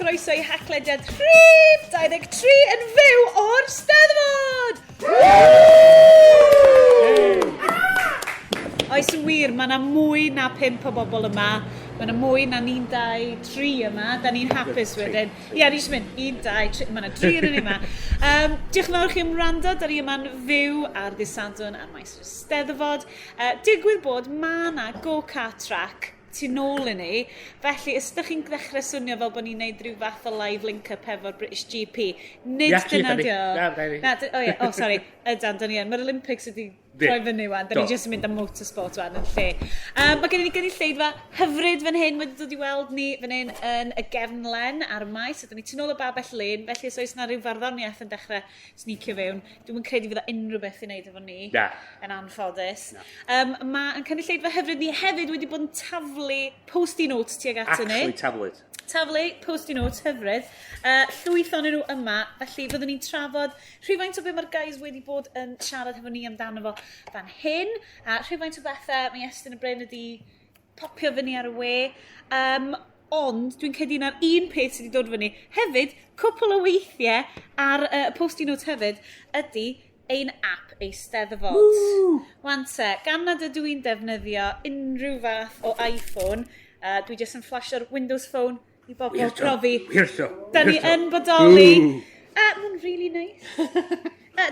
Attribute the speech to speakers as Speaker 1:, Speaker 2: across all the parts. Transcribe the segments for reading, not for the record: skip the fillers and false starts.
Speaker 1: Croeso I Haclediad Rhif 23 yn fyw o'r Eisteddfod! Oes yn wir, mae yna mwy na 5 o bobl yma. Mae yna mwy na 1, 2, 3 yma. Da ni'n hapus wedyn. Ie, ni'n mynd 1, 2, 3. Mae yna 3 yn yma. Diolch yn fawr chi am wrando. Da ni yma'n fyw ar ddysadwn ar maes yr Eisteddfod. Digwydd bod mae yna go-kart track tu nôl i ni. Felly, os ydych chi'n dechrau swnio fel bod ni'n neud rhyw fath o live link-up efo'r British GP, nid dyna dio. Sorry, ydan, da ni yn. Mae'r Olympics wedi rhoi fyny wan. Da ni jyst yn mynd am motorsport wan yn lle. Mae gen i ni gynulleidfa hyfryd fan hyn wedi dod i weld ni fan hyn yn y gefnlen ar y maes. Da ni tu nôl y babell len. Felly, os oes yna rhyw farddoniaeth yn dechrau sneacio fewn, dwi'n credu fydd o unrhyw beth i wneud efo ni. Yn anffodus. Mae yn cynulleidfa hyfryd ni hefyd wedi bod yn taflu post-i notes tuag at ni. Taflu, post-i notes, hyfryd. Llwyth o'n nhw yma, felly fyddwn ni'n trafod rhywfaint o beth mae'r guys wedi bod yn siarad hefo ni amdano fo fan hyn. Rhywfaint o bethau mae Iestyn y Bryn wedi popio fyny ar y we. Ond dwi'n credu na'r un peth sydd wedi dod fyny. Hefyd, cwpl o weithiau ar post-i notes hefyd ydy ein app Eisteddfod. Wan te, gan nad ydw i'n defnyddio unrhyw fath o iPhone, dwi jyst yn flasho'r Windows Phone i bobl profi. Da ni yn bodoli. Mae'n really nice.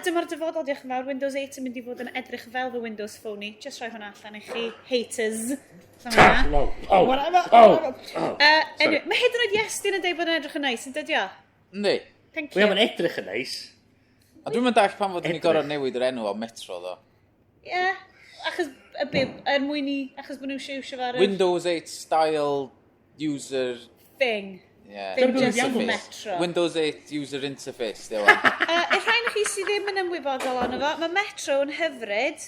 Speaker 1: Dyma'r dyfodol, diolch yn fawr. Windows 8 yn mynd i fod yn edrych fel fy Windows Phone i. Just rhoi hwnna allan i chi haters. Anyway, mae hyd yn oed Iestyn yn dweud bod yn edrych yn nice, yn dydio?
Speaker 2: Ni.
Speaker 1: Thank you.
Speaker 3: Mae'n edrych yn nice.
Speaker 2: A dwi'n mynd dall pan fod ni'n gorau newid yr enw o Metro, ddo.
Speaker 1: Ie, achos mwyn i, achos bod nhw'n siwsio far
Speaker 2: Windows 8 style user
Speaker 1: thing.
Speaker 2: Yeah.
Speaker 1: Ddim just Metro.
Speaker 2: Windows 8 user interface, di wan.
Speaker 1: Y rhain o chi sydd ddim yn ymwybodol ono fo, mae Metro yn hyfryd,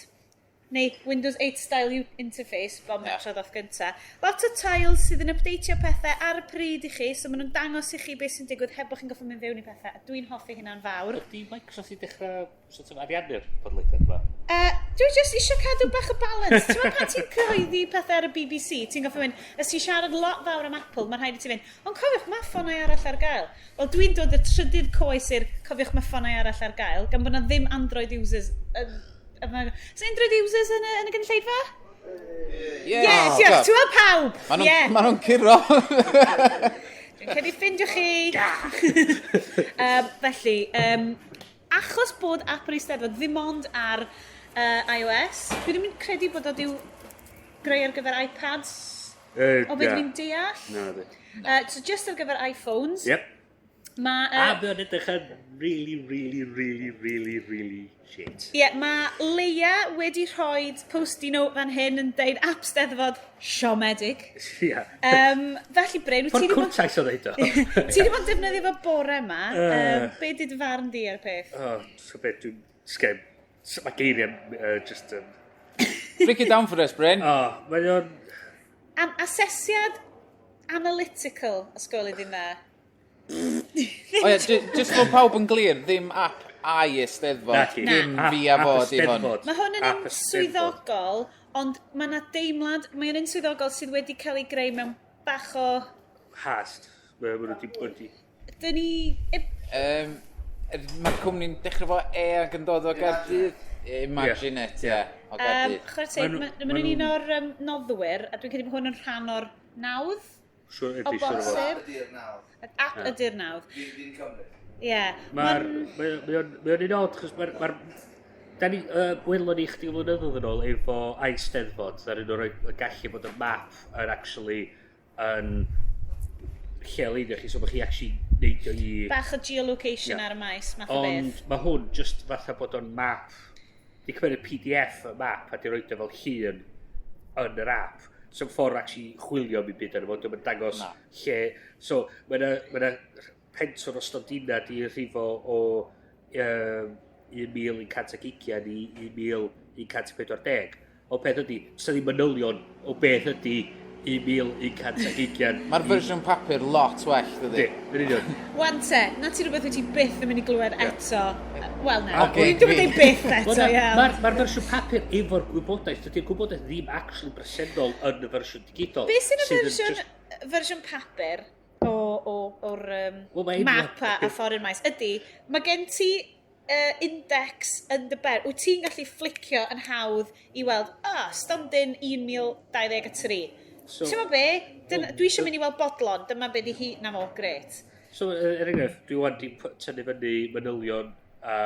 Speaker 1: neu Windows 8 style interface, bod Metro ddoth gynta. Lot o tiles sydd yn updateio pethau ar y pryd i chi, so maen nhw'n dangos i chi beth sy'n digwydd heb bod chi'n goffi mynd fewn i pethau. Dwi'n hoffi hynna'n fawr.
Speaker 3: Ydy Microsoft i dechrau sort of ariannu'r podleidiad yma?
Speaker 1: Dwi'n just eisiau cadw bach o balance. Ti'n meddwl pan ti'n cyhoeddi pethau ar y BBC, ti'n goffi mynd, os ti'n siarad lot fawr am Apple, mae'n rhaid i ti fynd, ond cofiwch mae ffonau arall ar gael. Wel, dwi'n dod y trydydd coes i'r cofiwch mae ffonau arall ar gael, gan bod na ddim Android users. So Android users yn y gynulleidfa? Yes, diolch, ti'n meddwl pawb.
Speaker 2: Maen nhw'n curo.
Speaker 1: Dwi'n credu ffindio chi. Felly, achos bod app yr Eisteddfod ddim ond ar iOS, dwi ddim yn credu bod o diw greu ar gyfer iPads o beth dwi'n deall. So just ar gyfer iPhones.
Speaker 3: Yep.
Speaker 1: Mae'n
Speaker 3: edrych yn really shit.
Speaker 1: Ie, mae Leia wedi rhoi post-i note fan hyn yn deud app Eisteddfod siomedig.
Speaker 3: Ie.
Speaker 1: Felly Bryn,
Speaker 3: Ffordd cwrtais o ddeud o.
Speaker 1: Ti ddim ond defnyddio fo bore yma. Be di dy farn di ar peth?
Speaker 3: So beth dwi'n sgem. Mae geiriau just...
Speaker 2: Break it down for us, Bryn.
Speaker 3: Mae o'n...
Speaker 1: Asesiad analytical, ysgol iddyn dda.
Speaker 2: Just fod pawb yn glir, ddim app a Eisteddfod, ddim fi a fod i hwn.
Speaker 1: Mae hwn yn un swyddogol, ond mae yna deimlad, mae yn un swyddogol sydd wedi cael ei greu mewn bach o...
Speaker 3: Hast. Mae wedi...
Speaker 1: Dyn ni...
Speaker 2: Mae'r cwmni'n dechrau fo ac yn dod o Gaerdydd. Imagine it, ie. O Gaerdydd.
Speaker 1: Chwarae teg, mae nhw'n un o'r noddwyr, a dwi'n credu bod hwn yn rhan o'r nawdd. O bosib. App ydy'r nawdd.
Speaker 4: Fi'n Cymru.
Speaker 1: Ie.
Speaker 3: Mae'n un oed, chos mae'r... Da ni gwylwn ni chdi flynyddoedd yn ôl efo Eisteddfod, dda'n nhw'n rhoi y gallu bod y map yn actually yn lleoleidio chi, so mae chi actually neidio i...
Speaker 1: Bach o geolocation ar y maes, math o beth.
Speaker 3: Ond mae hwn just fatha bod o'n map, di cymryd PDF y map a di roed o fel llun yn yr app. So ffordd actually chwilio mi byd yn fod yn dangos lle. So mae yna pentwr o stondina di rhifo o 1,120 i 1,140. O peth ydy, os ydy manylion o beth ydy 1120.
Speaker 2: Mae'r fersiwn papur lot well, dydy.
Speaker 3: Yn union.
Speaker 1: Wan te, na ti rhywbeth wyt ti byth yn mynd i glywed eto. Wel na,
Speaker 2: Ocê,
Speaker 1: dwi'n mynd i byth eto, ie.
Speaker 3: Mae'r fersiwn papur efo'r gwybodaeth, dydy'r gwybodaeth ddim actually bresennol yn y fersiwn digidol.
Speaker 1: Be sy'n y fersiwn papur o'r map a ffordd i'r maes? Ydy, mae gen ti index yn dy ber. Wyt ti'n gallu flicio yn hawdd i weld, stondin 1023. Ti'n ma be? Dwi eisiau mynd i weld bodlon, dyma be di hi, na mo, gret.
Speaker 3: So, enghraifft, dwi wan di tynnu fyny manylion a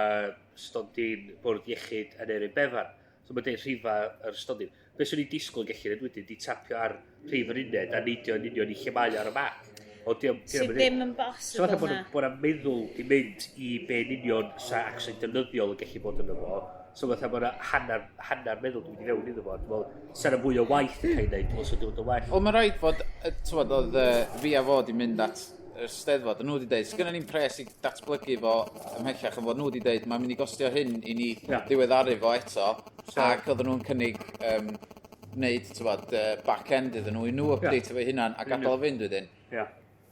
Speaker 3: stondin bwrdd iechyd yn Erin Befan. So, mae'n deud rhifa yr stondin. Be swn i'n disgwyl gallu neud wedyn, di tapio ar rhif yr uned a neidio yn union i lle mae ar y map.
Speaker 1: Sydd ddim yn bosibl
Speaker 3: na. So, fatha bod yna meddwl di mynd i be'n union sa actually defnyddiol yn gallu bod yn efo. So, fatha bod yna hanner meddwl dwi'n mynd i fewn iddo fo. Sa'n mwy o waith yn cael ei wneud, os ydw'n dod well.
Speaker 2: Wel, mae'n rhaid fod, oedd fi a fo di mynd at yr Eisteddfod, a nhw wedi dweud, sgynna ni'n pres i datblygu fo ymhellach, yn fod nhw wedi dweud, mae'n mynd i gostio hyn i ni diweddaru fo eto, ac oedden nhw'n cynnig wneud back-end iddyn nhw, i nhw update efo hynna'n a gadael o fynd wedyn.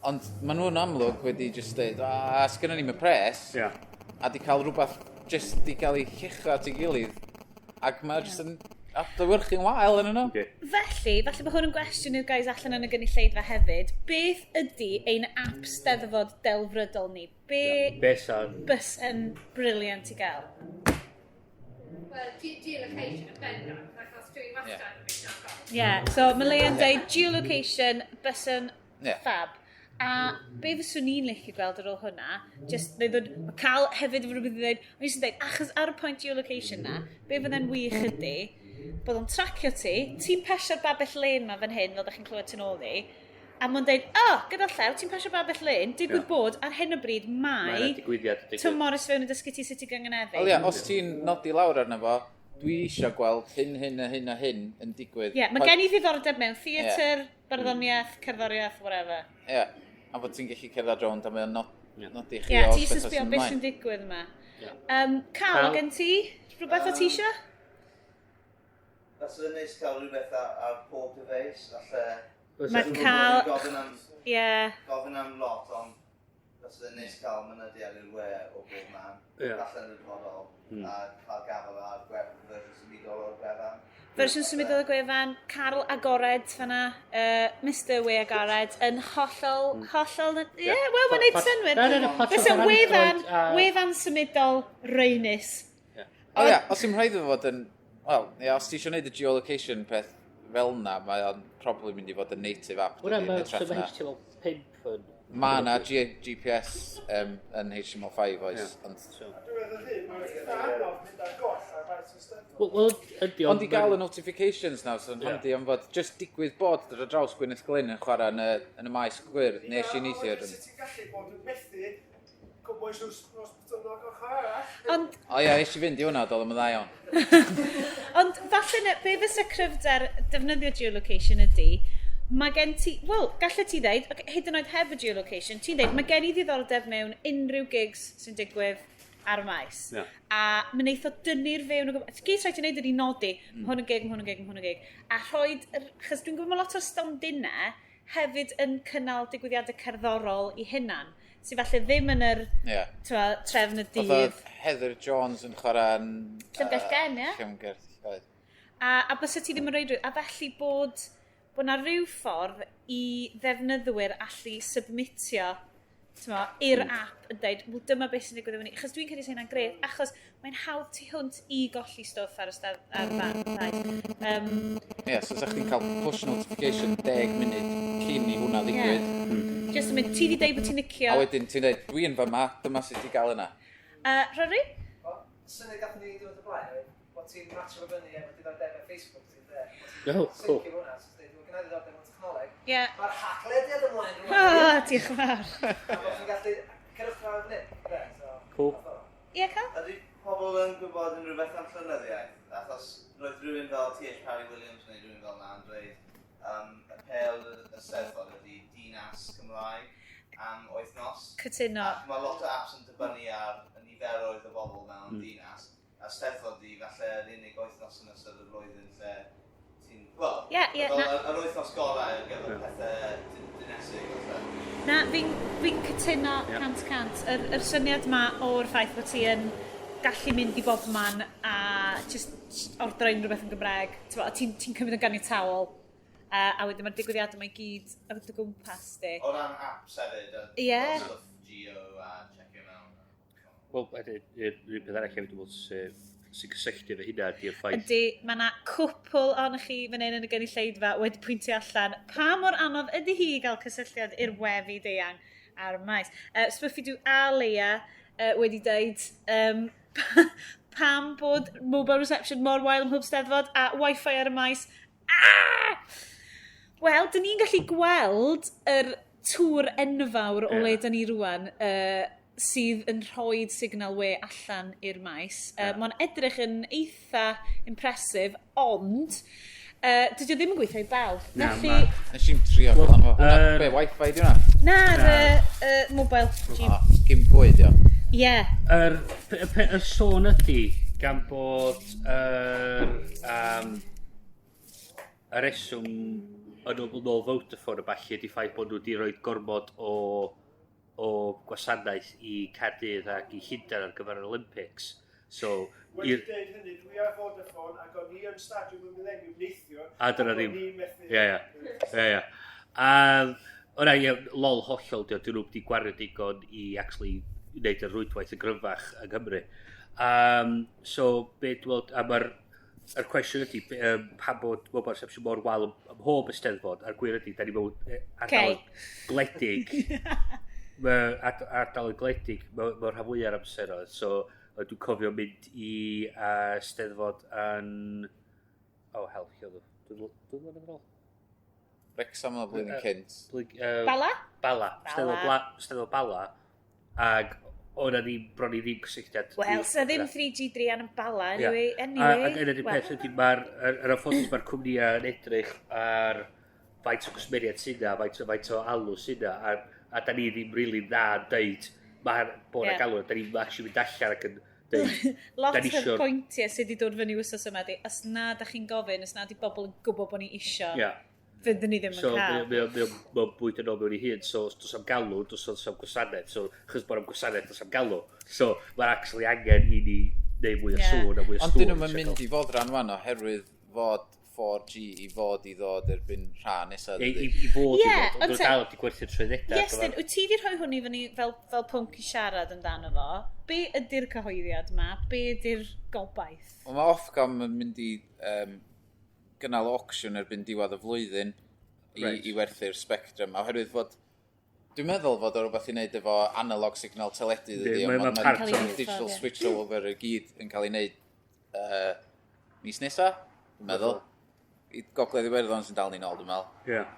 Speaker 2: Ond maen nhw'n amlwg wedi just dweud, sgynna ni'n pres, a di cael rhywbeth just di cael ei chicha at ei gilydd, ac mae just yn adlewyrchu'n wael yn yno.
Speaker 1: Felly bod hwn yn gwestiwn i'r guys allan yn y gynulleidfa hefyd, beth ydy ein app Steddfod delfrydol ni? Bys yn briliant i gael?
Speaker 4: Well, geolocation yn bendant, achos dwi'n wastad yn mynd o'r gofod.
Speaker 1: Ie, so mae Leia'n dweud geolocation, bys yn fab. A be fyswn ni'n licio gweld ar ôl hwnna, just dweud, mae cael hefyd fy rhywbeth i ddweud, o'n i'n dweud, achos ar y pwynt geolocation na, be fydde'n wych ydy, bod o'n tracio ti'n pesio'r babell len ma fan hyn, fel da chi'n clywed yn ôl ni, a mae'n dweud, gyda llaw, ti'n pesio'r babell len, digwydd bod ar hyn o bryd mai, Tom Morris fewn yn dysgu ti sut i gyngenefu.
Speaker 2: Wel ie, os ti'n nodi lawr arno fo, dwi eisiau gweld hyn yn digwydd.
Speaker 1: Ie, mae gen i ddiddordeb mewn theatr, barddoniaeth, cerddoriaeth, whatever.
Speaker 2: Ie, a bod ti'n gallu cerdded rownd a mae'n nodi chi
Speaker 1: o beth sy'n ymlaen. Ie, beth sy'n digwydd yma. Cal, gen ti rhywbeth o ti isio?
Speaker 5: That's yn neis cael rhywbeth ar pob dyfeis, alle...
Speaker 1: Mae cael...
Speaker 5: Gofyn am lot, ond that's yn neis cael mynyddu ar i'r we o bob man, allan yn y dyfodol, a cael gafel ar fersiwn symudol o'r gwefan.
Speaker 1: Fersiwn symudol o'r gwefan, Carl agored fanna, Mr We agored, yn hollol... Ie, wel, mae'n neud synwyr. Fes yn wefan symudol reinis.
Speaker 2: O ie, os yw'n rhaid o fod yn... Wel, os ti eisiau gwneud y geolocation peth fel yna, mae o'n probably mynd i fod yn native app.
Speaker 3: Mae'n HTML5 yn...
Speaker 2: Mae yna GPS yn HTML5 oes. Ond i gael y notifications nawr, so'n handi am fod just digwydd bod ar y draws Gwyneth Glyn yn chwarae yn y maes gwir, nes i neithiwr.
Speaker 6: Sut ti'n gallu bod yn methu cwbwys nos bytynog o'ch arall?
Speaker 2: O ie, eisiau fynd i hwnna, dol am y dda iawn.
Speaker 1: Ond falle, be fysa cryfder defnyddio geolocation ydy, mae gen ti, wel, gallai ti ddeud, hyd yn oed heb y geolocation, ti'n dweud, mae gen i ddiddordeb mewn unrhyw gigs sy'n digwydd ar y maes. A mae'n eitho dynnu'r fewn o gwybod. Gyd rhaid i'n neud ydi nodi, hwn yn gig. A rhoed, chos dwi'n gwybod mae lot o'r stondinau hefyd yn cynnal digwyddiadau cerddorol i hynna'n, sy'n falle ddim yn yr trefn y dydd.
Speaker 2: Oedd Heather Jones yn chwarae yn...
Speaker 1: Llyfrgell Gen, ie?
Speaker 2: Llyfrgell, oedd.
Speaker 1: A bysa ti ddim yn rhoi rhyw, a felly bod yna rhyw ffordd i ddefnyddwyr allu submitio i'r app yn dweud, wel dyma beth sy'n digwydd efo ni. Achos dwi'n credu sy'n hynna'n gred, achos mae'n hawdd tu hwnt i golli stwff ar y faes.
Speaker 2: Ie, so sa'ch chi'n cael push notification 10 munud cyn i hwnna ddigwydd.
Speaker 1: Just yn mynd, ti di deud bod ti'n nicio.
Speaker 2: A wedyn ti'n dweud, dwi'n fyma, dyma sut i gael yna.
Speaker 1: Rory?
Speaker 6: Syniad gath ni diwedd y blaen, bod ti'n matcho fo fyny efo diddordeb Facebook ti'n dde.
Speaker 3: Cool.
Speaker 6: Syncio hwnna, so dwi'n gwneud diddordeb mewn technoleg.
Speaker 1: Ie.
Speaker 6: Mae'r Haclediad ymlaen rhywbeth.
Speaker 1: Diolch yn fawr.
Speaker 6: A bod chi'n gallu cyrwch draw fyny.
Speaker 3: Cool.
Speaker 1: Ie, Cal?
Speaker 5: Ydy pobl yn gwybod yn rhywbeth am llynyddiaeth, achos roedd rhywun fel T.H. Parry Williams neu rhywun fel na'n dweud, y pel y Steddfod ydy dinas Cymraeg am wythnos.
Speaker 1: Cytuno.
Speaker 5: Ac mae lot o apps yn dibynnu ar y niferoedd o bobl mewn dinas. A Steddfod di falle yr unig wythnos yn ystod y flwyddyn lle ti'n... Wel, yr wythnos gorau ar gyfer pethau dinesig.
Speaker 1: Na, fi'n cytuno 100%. Yr syniad ma o'r ffaith bod ti yn gallu mynd i bob man a just ordro'n rhywbeth yn Gymraeg. Ti'n cymryd yn ganiatawol. A wedyn mae'r digwyddiadau mae gyd ar dy gwmpas di.
Speaker 5: O ran apps hefyd.
Speaker 1: Ie.
Speaker 5: Stuff Geo a checio mewn.
Speaker 3: Wel, rhywbeth arall hefyd bod sy'n cysylltu fe hynna di'r ffaith.
Speaker 1: Ydy, mae yna cwpl ohonoch chi fan hyn yn y gynulleidfa wedi pwyntio allan pa mor anodd ydy hi gael cysylltiad i'r wefi deang ar maes. Sbwffidw a Leia wedi dweud pam bod mobile reception mor wael ym mhob Steddfod a Wi-Fi ar y maes. Wel, dyn ni'n gallu gweld yr tŵr enfawr o le dyn ni rwan sydd yn rhoi signal we allan i'r maes. Mae'n edrych yn eitha impresif, ond dydy o ddim yn gweithio i bawb.
Speaker 2: Nes i'n trio fan fo. Be, Wi-Fi di hwnna?
Speaker 1: Na'r mobile.
Speaker 2: Gym gweud, ia.
Speaker 1: Ie.
Speaker 3: Y sôn ydy gan bod y reswm yn ôl Vodafone y balli ydy ffaith bod nhw wedi rhoi gormod o gwasanaeth i Caerdydd ac i Llundain ar gyfer yr Olympics.
Speaker 7: Wedi dweud hynny, dwi ar Vodafone ac o'n i yn stadiwm yn mileniwm neithio.
Speaker 3: A dyna ddim. Ie. O'na lol hollol, dyn nhw wedi gwario digon i actually wneud y rwydwaith y gryfach yng Nghymru. Be dwi'n weld, yr cwestiwn ydy, pa bod mobile reception mor wal ym mhob Eisteddfod, a'r gwir ydy, da ni mewn ardal gwledig. Ardal gwledig mewn rhan fwyaf ar amser oedd. So, dwi'n cofio mynd i Eisteddfod yn... help, dwi'n mynd yn ôl.
Speaker 2: Wrexham o blwyddyn cynt.
Speaker 1: Bala?
Speaker 3: Bala. Eisteddfod Bala. Ac o'na ni bron i ddim cysylltiad.
Speaker 1: Wel, so ddim 3G drian yn Bala, anyway.
Speaker 3: Ac yna di'r peth ydy, yr ffodus mae'r cwmnïau yn edrych ar faint o cwsmeriad sy'n yna, faint o alw sy'n yna, a da ni ddim rili dda yn dweud mae'r bod ag alw, da ni'n actually mynd allan ac yn dweud.
Speaker 1: Lot o'r pwyntiau sydd wedi dod fyny wsos yma di, os na da chi'n gofyn, os na di bobl yn gwybod bod ni isio, fyddwn ni ddim yn cael.
Speaker 3: Mae'n bwyd yn ôl mewn i hun, so dos am galw, dos am gwasanaeth, so chys bod am gwasanaeth, dos am galw. So mae'n actually angen i ni neud mwy o sŵn a mwy o stŵr.
Speaker 2: Ond dyn nhw'n mynd i fod rhan fan oherwydd fod 4G i fod i ddod erbyn rhan nesaf.
Speaker 3: I fod i ddod, ond dwi'n dal wedi gwerthu'r trwyddedau.
Speaker 1: Iestyn, wyt ti wedi rhoi hwn i fyny fel pwnc i siarad amdano fo? Be ydy'r cyhoeddiad yma? Be ydy'r gobaith?
Speaker 2: Mae Ofcom yn mynd i gynnal auction erbyn diwedd y flwyddyn i werthu'r spectrum. Oherwydd fod, dwi'n meddwl fod o rhywbeth i wneud efo analog signal teledu dydy, ond mae'n digital switch over y gyd yn cael ei wneud mis nesa, dwi'n meddwl. I Gogledd Iwerddon sy'n dal ni'n ôl, dwi'n meddwl.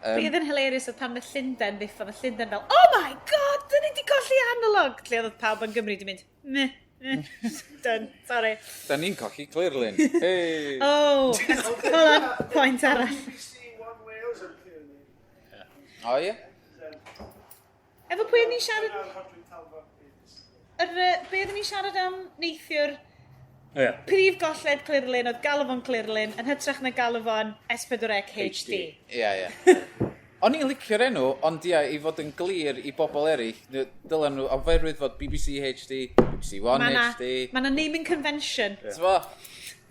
Speaker 1: Bydd yn hilarious oedd pan mae Llundain ddiffon, mae Llundain fel, oh my god, dyn ni wedi colli analog! Lle oedd pawb yn Gymru wedi mynd, done, sorry.
Speaker 2: Da ni'n colli Clearlyn. Hey!
Speaker 1: Oh, hold on, point arall.
Speaker 2: O ie?
Speaker 1: Efo pwy ydyn ni'n siarad... Be ydyn ni'n siarad am neithiwr prif golled Clearlyn, oedd galw fo'n Clearlyn, yn hytrach na galw fo'n S4C HD.
Speaker 2: Ie. O'n i'n licio'r enw, ond i fod yn glir i bobl eraill, dylen nhw oferwydd fod BBC HD, BBC One HD.
Speaker 1: Mae yna naming convention.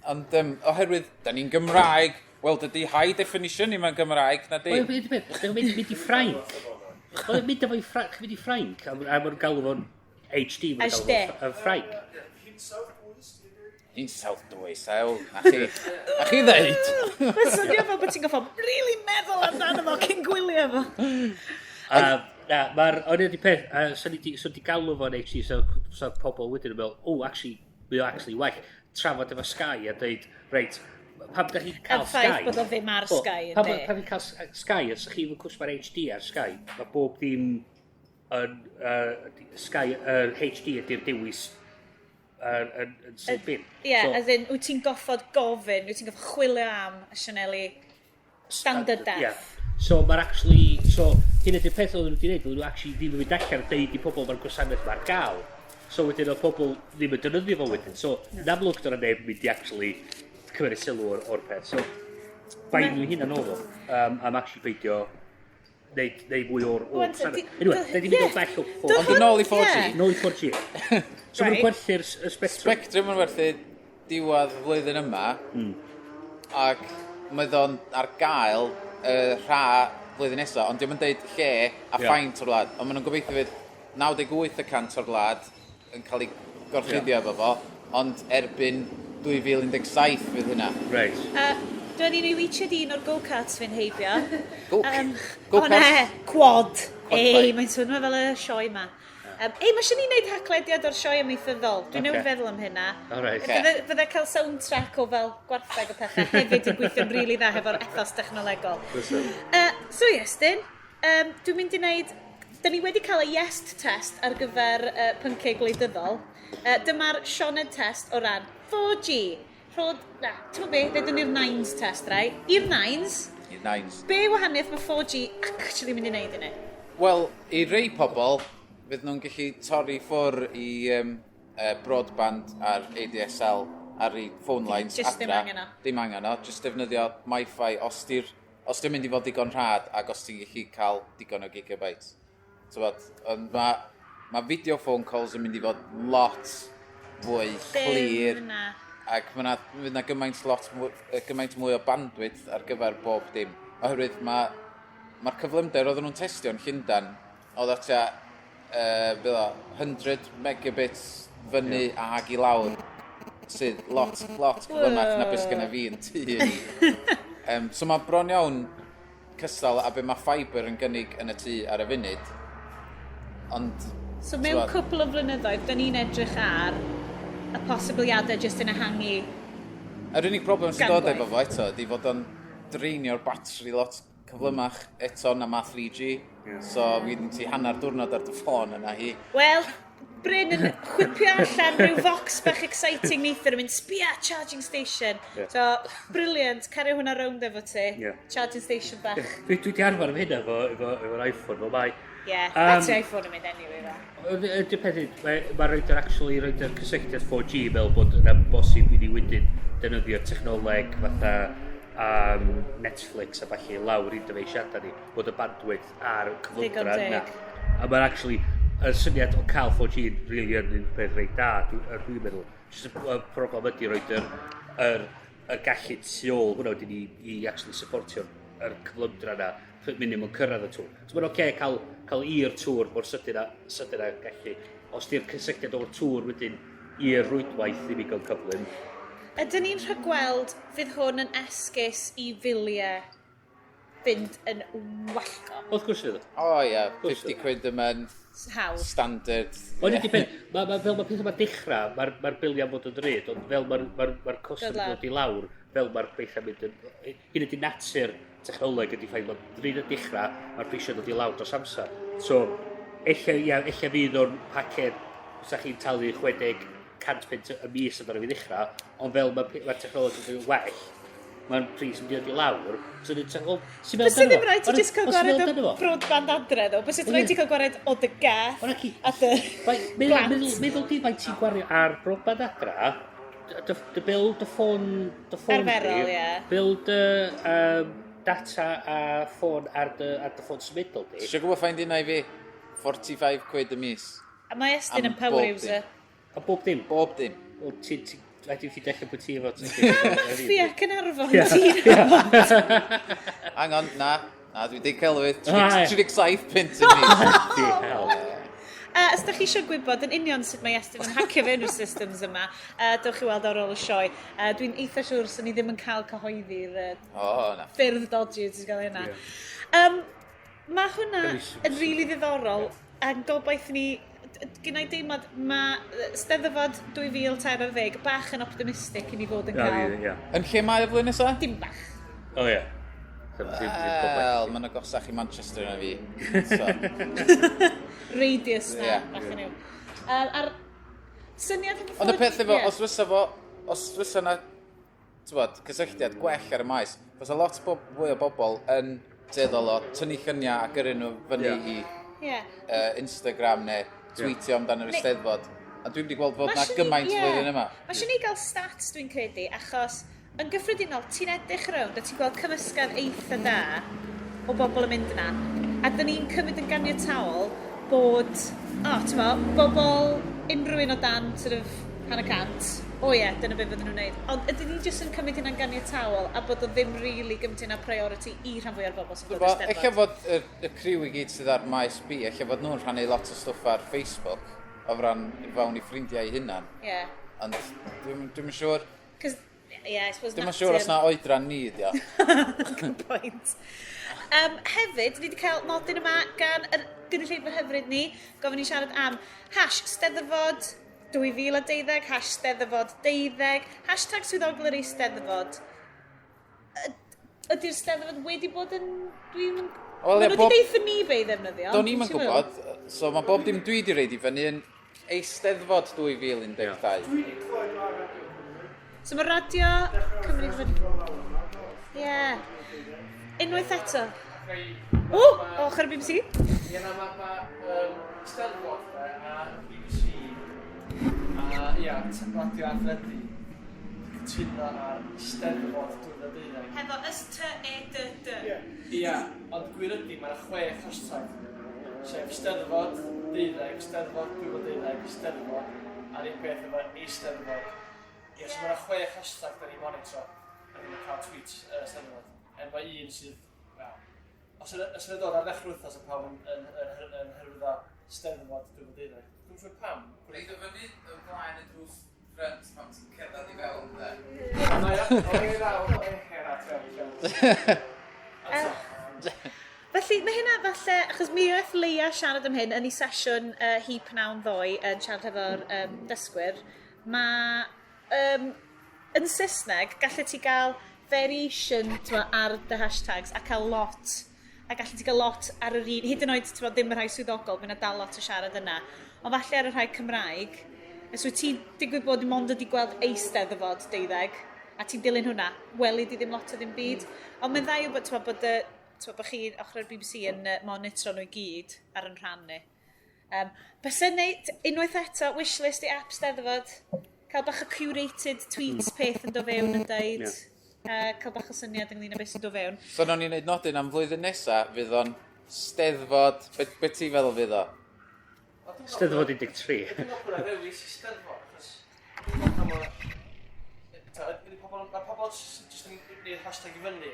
Speaker 2: Ond oherwydd, da ni'n Gymraeg, wel, dydy high definition i mae'n Gymraeg, na di.
Speaker 3: Dwi'n mynd i Ffrainc. Dwi'n mynd i Ffrainc, a mae'n galw fo'n HD, mae'n galw fo'n Ffrainc.
Speaker 2: Un South Dwys, a chi ddeud.
Speaker 1: Mae'n swnio fel bod ti'n goffo really meddwl amdano fo cyn gwylio fo.
Speaker 3: Ond ydy peth, so di galw fo'n HD, so pobl wedyn yn meddwl, mae o actually well. Trafod efo Sky a dweud, reit, pam da chi'n cael Sky?
Speaker 1: Y ffaith bod o ddim ar Sky, ynddi?
Speaker 3: Pam chi'n cael Sky, os chi yn cwrs mae'r HD ar Sky, mae bob dim Sky, HD ydy'r dewis yn sy'n bin.
Speaker 1: Ie, as in, wyt ti'n goffod gofyn, wyt ti'n goffod chwilio am y Sianeli standard depth.
Speaker 3: So mae'r actually, hyn ydy'r peth oedd nhw wedi gwneud, oedd nhw actually ddim yn mynd allan deud i pobl mae'r gwasanaeth mae'r gael. So wedyn oedd pobl ddim yn defnyddio fo wedyn. So yn amlwg dyna neb mynd i actually cymryd sylw o'r peth. So fain nhw hyn yn ôl am actually beidio neud mwy o'r sanad. Anyway, da di mynd o bell o ffôn.
Speaker 2: Ond yn ôl i 4G.
Speaker 3: Nôl i 4G. So mae'n gwerthu'r Spectrum.
Speaker 2: Spectrum yn werthu diwedd flwyddyn yma, ac mae o'n ar gael rha flwyddyn nesaf, ond diolch yn deud lle a ffaint o'r wlad. Ond maen nhw'n gobeithio fydd 98% o'r wlad yn cael ei gorchuddio efo fo, ond erbyn 2017 fydd hynna.
Speaker 3: Right.
Speaker 1: Dwi'n ni'n ei weitio un o'r go-karts fi'n heibio.
Speaker 2: Go-karts?
Speaker 1: O ne, quad. Ei,
Speaker 2: bike.
Speaker 1: mae'n swnio fel y sioe yma. Ei, mae eisiau ni wneud haclediad o'r sioe amaethyddol. Dwi'n newydd feddwl am hynna.
Speaker 3: Alright.
Speaker 1: Fydde cael soundtrack o fel gwartheg o pethau. Hefyd yn gweithio'n rili dda hefo'r ethos technolegol. So Iestyn, dwi'n mynd i wneud... Da ni wedi cael y Iest test ar gyfer pynciau gwleidyddol. Dyma'r Sioned test o ran 4G. Ti'n be, ddedwn ni'r Nines test, rai? I'r Nines?
Speaker 2: I'r Nines.
Speaker 1: Be wahaniaeth mae 4G actually mynd i wneud i ni?
Speaker 2: Wel, i rei pobl, fydd nhw'n gallu torri ffwr i broadband ar ADSL ar ei phone lines
Speaker 1: Just dim angen o.
Speaker 2: Dim angen o, just defnyddio Wi-Fi os ti'n mynd i fod digon rhad ac os ti'n gallu cael digon o gigabytes. Ond mae video phone calls yn mynd i fod lot fwy clir. Ac fydd yna gymaint mwy o bandwidth ar gyfer bob dim. Oherwydd mae'r cyflymder oedden nhw'n testio'n Llundain, oedd at 100 megabits fyny ag i lawr, sydd lot cyflymach na beth gyda fi yn tŷ ni. So mae bron iawn cystal a be mae ffiber yn gynnig yn y tŷ ar y funud. Ond...
Speaker 1: So mewn cwpl o flynyddoedd, da ni'n edrych ar y posibiliadau jyst yn ehangu.
Speaker 2: Yr unig problem sy'n dod efo fo eto, di fod o'n dreinio'r batri lot cyflymach eto na ma 3G. So fi'n ti hanner diwrnod ar dy ffôn yna hi.
Speaker 1: Wel, Bryn yn chwipio allan rhyw vox bach exciting neithiwr yn mynd sbia charging station. So, brilliant, cario hwnna rownd efo ti. Charging station bach.
Speaker 3: Dwi di arfer am hynna efo'r iPhone, fel mai.
Speaker 1: Battery iPhone yn mynd anyway fa.
Speaker 3: Dependyd, mae roed yr cysylltiad 4G fel bod yna bosib i ni wedyn defnyddio'r technoleg fatha Netflix a falle lawr i'n dyfeisiadau ni, bod y bandwidth ar y cyflymdra yna. A mae'n actually, y syniad o cael 4G yn rili yn un peth reit da, dwi'n meddwl. Just y problem ydy roed yr gallu tu ôl hwnna wedyn i actually supportio'r cyflymdra yna, minimum cyrraedd y tŵr. So mae'n oce cael i'r tŵr mor sydyn a gallu. Os di'r cysylltiad o'r tŵr wedyn i'r rwydwaith ddim i gael cyflym.
Speaker 1: Ydyn ni'n rhagweld fydd hwn yn esgus i filiau fynd yn wallgo?
Speaker 3: Wrth gwrs fydd.
Speaker 2: O ia, 50 quid yn standard.
Speaker 3: Ond i dipyn, fel mae peth yma dechrau, mae'r biliau fod yn drud, ond fel mae'r cost yn dod i lawr, fel mae'r beth yn mynd yn... Hyn ydy natur technoleg ydy ffaith, mae'n drud yn dechrau, mae'r prisio dod i lawr dros amser. So, eich fydd o'r paced, os ydych chi'n talu 60 y mis yn dod i ddechrau, ond fel mae'r technoleg yn well, mae'n pris yn dod i lawr. So,
Speaker 1: Bys ddim rhaid ti jyst cael gwared o broadband adre, ddo? Bys ddim rhaid ti cael gwared o dy geth a dy blant?
Speaker 3: Meddwl di faint ti'n gwario ar broadband adra, dy bil dy ffôn
Speaker 1: arferol, ie.
Speaker 3: Bil dy data a ffôn ar dy ffôn symudol di.
Speaker 2: Sio gwybod ffain dina i fi? 45 quid y mis.
Speaker 1: A mae Iestyn yn power user.
Speaker 3: A bob dim?
Speaker 2: Bob dim.
Speaker 3: Rhaid i ti dechrau bod ti efo...
Speaker 1: Maffia Cynarfon ti'n efo.
Speaker 2: Hang on, na, dwi wedi celwydd. 37 pint y mis.
Speaker 1: Os da chi eisiau gwybod yn union sut mae Iestyn yn hacio fewn i'r systems yma, dewch chi weld ar ôl y sioe. Dwi'n eitha siwr sy'n ni ddim yn cael cyhoeddi'r ffyrdd dodgy sy'n cael hynna. Mae hwnna yn rili ddiddorol, a gobaith ni, gyda i deimlad, mae Eisteddfod 2013 bach yn optimistic i ni fod yn cael.
Speaker 2: Yn lle mae y flwyddyn nesaf?
Speaker 1: Dim bach.
Speaker 3: O ie.
Speaker 2: Wel, mae'n agosach i Manchester yna fi.
Speaker 1: Radius na, bach yn yw. A'r syniad...
Speaker 2: Ond y peth efo, os fysa yna, cysylltiad gwell ar y maes, fysa lot fwy o bobl yn teddol o tynnu lluniau a gyrru nhw fyny i Instagram neu tweetio amdano'r Eisteddfod. A dwi'n wedi gweld fod na gymaint flwyddyn yma.
Speaker 1: Mae eisiau ni gael stats dwi'n credu, achos yn gyffredinol, ti'n edrych rownd a ti'n gweld cymysgedd eitha da o bobl yn mynd yna. A dyn ni'n cymryd yn ganiataol bod, ti'n mo, bobl unrhyw un o dan, sort of, 100, dyna be fydden nhw'n neud. Ond ydyn ni jyst yn cymryd hynna'n ganiataol a bod o ddim really gymryd hynna priority i rhan fwy o'r bobl sy'n dod i'r
Speaker 2: Eich fod y criw i gyd sydd ar maes B, eich fod nhw'n rhannu lot o stwff ar Facebook o fran fewn i ffrindiau eu hunan.
Speaker 1: Ie.
Speaker 2: Ond dwi'n siŵr... Dwi'n siŵr os na oedran ni, ydi o.
Speaker 1: Good point. Hefyd, ni wedi cael nodyn yma gan y gynulleidfa hyfryd ni, gofyn ni siarad am #Eisteddfod 2012, #Eisteddfod 12, hashtag swyddogol yr Eisteddfod. Ydy'r Steddfod wedi bod yn... Mae nhw wedi deitha ni be i ddefnyddio.
Speaker 2: Do'n i'm yn gwybod, so mae bob dim dwi wedi reid i fyny yn Eisteddfod 2012.
Speaker 1: So mae radio Cymru wedi... Ie. Unwaith eto. Ochr y BBC.
Speaker 8: Ie, na, mae Eisteddfod a BBC a radio Haclediad cytuno ar Eisteddfod 2012.
Speaker 1: Hefo S-T-E-D-D.
Speaker 8: Ie, ond gwir ydy, mae'n 6 hashtag. Sef Eisteddfod 12, Eisteddfod 2012, Eisteddfod, a'r un beth efo Eisteddfod. Ie, so mae'n 6 hashtag da ni monitro. A ni'n cael tweets Eisteddfod. En mae un sydd, os yna dod ar ddechrau wythnos y pawb yn hyrwyddo Eisteddfod 2012. Dwi'n siŵr pam.
Speaker 2: Reid o fyny y blaen y drws ffrynt pan ti'n cerdded i fewn, de?
Speaker 1: Felly, mae hynna falle, achos mi oedd Leia siarad am hyn yn ei sesiwn hi pnawn ddoe yn siarad efo'r dysgwyr, mae yn Saesneg gallu ti gael variation ar dy hashtags a cael lot. A gallu ti gael lot ar yr un, hyd yn oed ddim yn rhai swyddogol, mae'n dal lot o siarad yna. Ond falle ar y rhai Cymraeg, os wyt ti'n digwydd bod dim ond wedi gweld Eisteddfod 12, a ti'n dilyn hwnna, weli di ddim lot o ddim byd. Ond mae'n ddau o bod chi ochr yr BBC yn monitro nhw i gyd ar yn rhan ni. Bys yn neud, unwaith eto, wishlist i app Eisteddfod, cael bach o curated tweets peth yn do fewn yn dweud, cael bach o syniad ynglyn â beth sy'n do fewn.
Speaker 2: So, nawn ni'n neud nodyn am flwyddyn nesa, fydd o'n Steddfod, beth ti'n feddwl fydd o?
Speaker 3: Eisteddfod 13.
Speaker 8: Dwi'n meddwl bod rewis i Eisteddfod, achos dwi'n meddwl mae pobl jyst yn gwneud hashtag i fyny,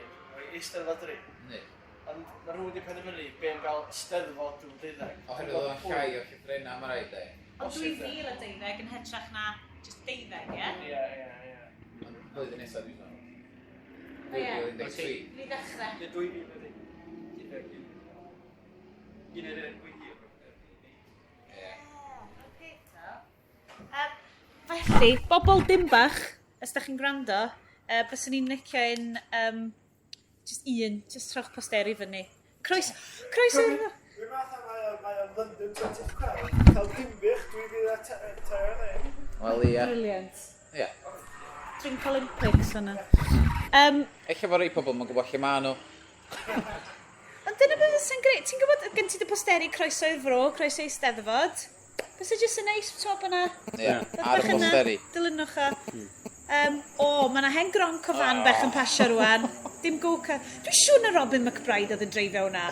Speaker 8: Eisteddfod 3. Ond mae rhywun wedi penderfynu be yn cael Eisteddfod 2012.
Speaker 2: Oherwydd o'n llai o llythrena, mae'n rhaid e.
Speaker 1: Ond 2012 yn hytrach na just 12, ie?
Speaker 8: Ie.
Speaker 2: Ond flwyddyn nesa dwi'n meddwl.
Speaker 1: Ie.
Speaker 2: 2013.
Speaker 1: Ni ddechrau.
Speaker 8: Neu 2012. Un yr un gweithio.
Speaker 1: Felly, bobl Ninbych, os da chi'n gwrando, byswn ni'n licio just trowch posteri fyny. Croes iddo.
Speaker 7: Dwi'n meddwl mae o'n London 25, cael Ninbych 2013.
Speaker 2: Wel, ia.
Speaker 1: Brilliant.
Speaker 2: Ia.
Speaker 1: Drink Olympics yna.
Speaker 2: Eich efo rei pobl, mae'n gwybod lle maen nhw.
Speaker 1: Ond dyna beth sy'n greu. Ti'n gwybod gen ti dy posteri croeso'r Fro, croeso Eisteddfod? Bys jyst yn neis top yna.
Speaker 2: Ia, ar y posteri.
Speaker 1: Dilynwch o. Mae yna hen gronc o fan bech yn pasio rwan. Dim go-karts. Dwi'n siŵr na Robin McBride oedd yn dreifio hwnna.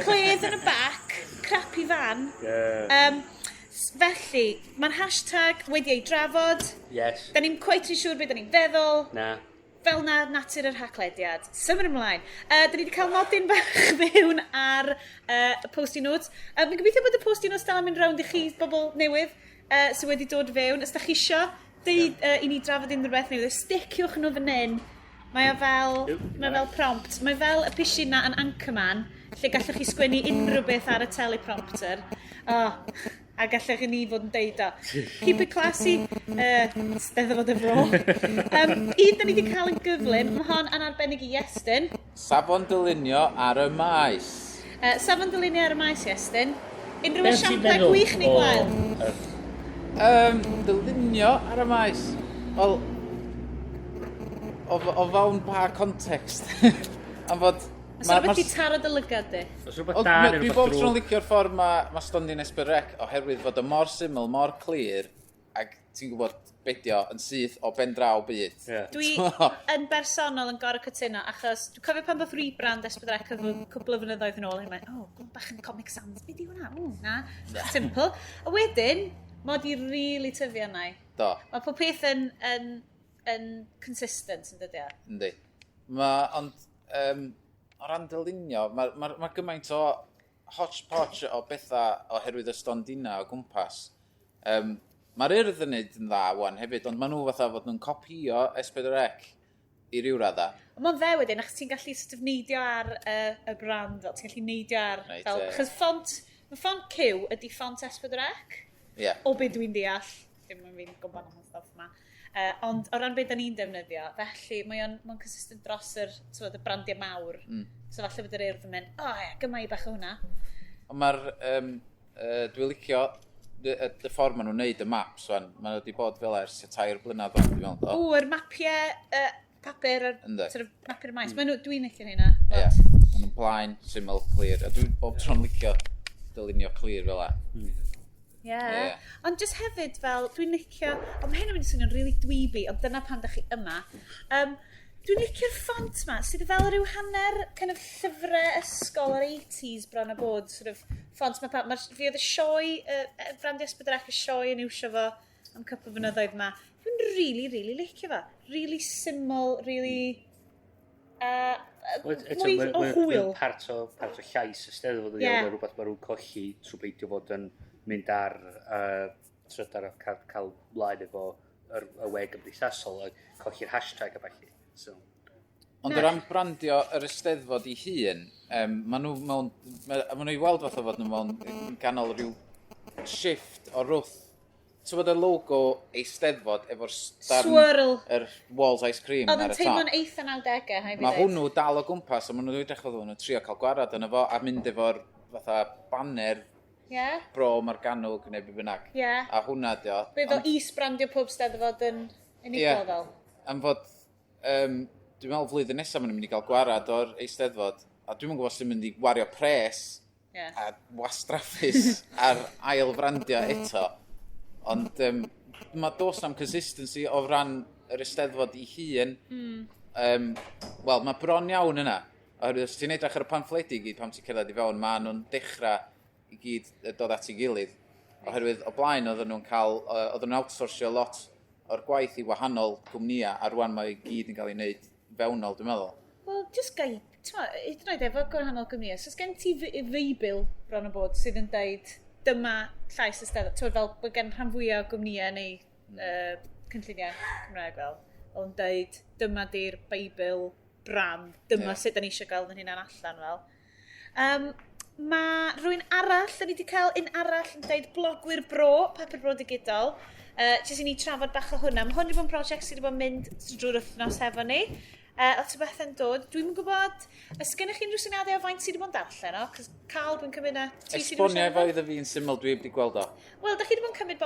Speaker 1: Cledd yn y bac, crappy fan. Felly, mae'r hashtag wedi ei drafod.
Speaker 3: Yes.
Speaker 1: Da ni'n cweit yn siŵr beth da ni'n feddwl.
Speaker 3: Na.
Speaker 1: Fel na natur yr Haclediad. Symud ymlaen. Da ni wedi cael nodyn bach mewn ar post-it notes. Mi'n gobeithio bod y post-it notes dal yn mynd rownd i chi bobl newydd sydd wedi dod fewn. Os da chi isio deud i ni drafod unrhyw beth newydd, sticiwch nhw fan hyn. Mae fel prompt. Mae fel y pishin na yn Anchorman, lle gallwch chi sgwennu unrhyw beth ar y teleprompter. A gallwch chi ni fod yn deud o. Keep it classy, Eisteddfod y Fro. Un da ni wedi cael yn gyflym, mae hon yn arbennig i Iestyn.
Speaker 2: Safon dylunio ar y maes.
Speaker 1: Safon dylunio ar y maes Iestyn. Unrhyw esiamplau gwych neu gwael?
Speaker 2: Dylunio ar y maes. Wel, o fewn pa context. Am fod...
Speaker 1: Os yna beth i taro dy lygad di?
Speaker 3: Os rhywbeth da neu
Speaker 2: Dwi
Speaker 3: rhywbeth
Speaker 2: bob tro'n licio'r ffordd mae stondin esbyrrec oherwydd fod y mor syml, mor clir, ac ti'n gwybod bedio yn syth o ben draw byd.
Speaker 1: Dwi yn bersonol yn gorau cytuno, achos dwi'n cofio pan bod rebrand Eisteddfod cwbl o flynyddoedd yn ôl, yn mynd, bach yn Comic Sans, beth yw hwnna? Na, simple. A wedyn, mod i really tyfu yna.
Speaker 2: Do.
Speaker 1: Mae popeth yn consistent yn dydyn.
Speaker 2: Yndi. Ond, o ran dylunio, mae gymaint o hodgepodge o bethau oherwydd y stondina o gwmpas. Mae'r urdd yn neud yn dda wan hefyd, ond maen nhw fatha fod nhw'n copio S4C i ryw radda.
Speaker 1: Mae'n dde wedyn, achos ti'n gallu sort of neidio ar y brand fel, ti'n gallu neidio ar... Achos mae ffont Q ydy ffont S4C.
Speaker 2: Ie.
Speaker 1: O beth dwi'n deall, ddim yn fi'n gwybod am y stuff yma. Ond o ran beth da ni'n defnyddio, felly mae'n consistent dros y brandiau mawr. So falle bod yr urdd yn mynd, gyma i bach o hwnna.
Speaker 2: Ond mae'r... Dwi'n licio y ffordd maen nhw'n neud y maps, wan. Maen nhw wedi bod fel ers y 3 blynedd o'n dwi'n meddwl.
Speaker 1: Yr mapiau papur, papur maes. Dwi'n licio hynna.
Speaker 2: Ie, maen nhw'n blaen, syml, clir. A dwi'n bob tro'n licio dylunio clir fel e.
Speaker 1: Ie. Ond jyst hefyd fel, dwi'n licio... Ond mae hyn yn mynd i swnio'n really dweeby, ond dyna pan ydych chi yma. Dwi'n licio'r ffont ma, sydd fel rhyw hanner kind of llyfrau ysgol o'r 80s bron a bod, sort of ffont. Fi oedd y sioe, brandi Eisteddfod y sioe yn iwsio fo am cwpl o flynyddoedd ma. Dwi'n really licio fo. Really syml, really... mwy o hwyl.
Speaker 3: Part o llais Eisteddfod ydy rhywbeth mae nhw'n colli trwy beidio fod yn mynd ar trydar a cael blaen efo y we gymdeithasol a colli'r hashtag a falle.
Speaker 2: Ond o ran brandio yr Eisteddfod i hun, maen nhw i weld fath o fod nhw mewn ganol rhyw shift o rwth. Ti'n bod y logo Eisteddfod efo'r
Speaker 1: swirl,
Speaker 2: yr walls ice cream ar y top.
Speaker 1: Oedd yn teimlo'n eitha 90au.
Speaker 2: Mae hwnnw dal o gwmpas, a maen nhw wedi dechrau nhw'n trio cael gwarad yna fo, a mynd efo'r fatha banner bro Marganwg neu beth bynnag. A hwnna dio.
Speaker 1: Bydd o is-brandio pob Eisteddfod yn unigol fel.
Speaker 2: Am fod, dwi'n meddwl flwyddyn nesaf maen nhw'n mynd i gael gwarad o'r Eisteddfod, a dwi'n meddwl sy'n mynd i wario pres a wastraffus ar ail frandio eto. Ond mae dos am consistency o ran yr Eisteddfod i hun. Wel, mae bron iawn yna. Oherwydd, os ti'n edrych ar y pamffledi i gyd pan ti'n cerdded i fewn, mae nhw'n dechrau i gyd dod at ei gilydd. Oherwydd, o blaen oedden nhw'n outsourcio lot o'r gwaith i wahanol gwmnïau, a rwan mae i gyd yn cael ei wneud fewnol, dwi'n meddwl.
Speaker 1: Wel, just gai, hyd yn oed efo gwahanol gwmnïau, so gen ti feibl bron o bod sydd yn dweud dyma llais Eisteddfod, ti'n fel bod gen rhan fwyaf o gwmnïau neu cynlluniau Cymraeg fel, yn dweud dyma di'r Beibl brand, dyma sut da ni eisiau gael yn hynna'n allan fel. Mae rhywun arall, da ni wedi cael un arall yn dweud blogwyr bro, papur bro digidol. Jyst i ni trafod bach o hwnna. Mae hwn wedi bod yn prosiect sydd wedi bod yn mynd drwy'r wythnos hefo ni. Lot o beth yn dod. Dwi'n yn gwybod, ys gennych chi unrhyw syniadau o faint sydd wedi bod yn darllen o? Cos Carl, dwi'n cymryd na...
Speaker 2: Esbonio efo iddo fi yn syml dwi wedi gweld o.
Speaker 1: Wel, da chi wedi bod yn cymryd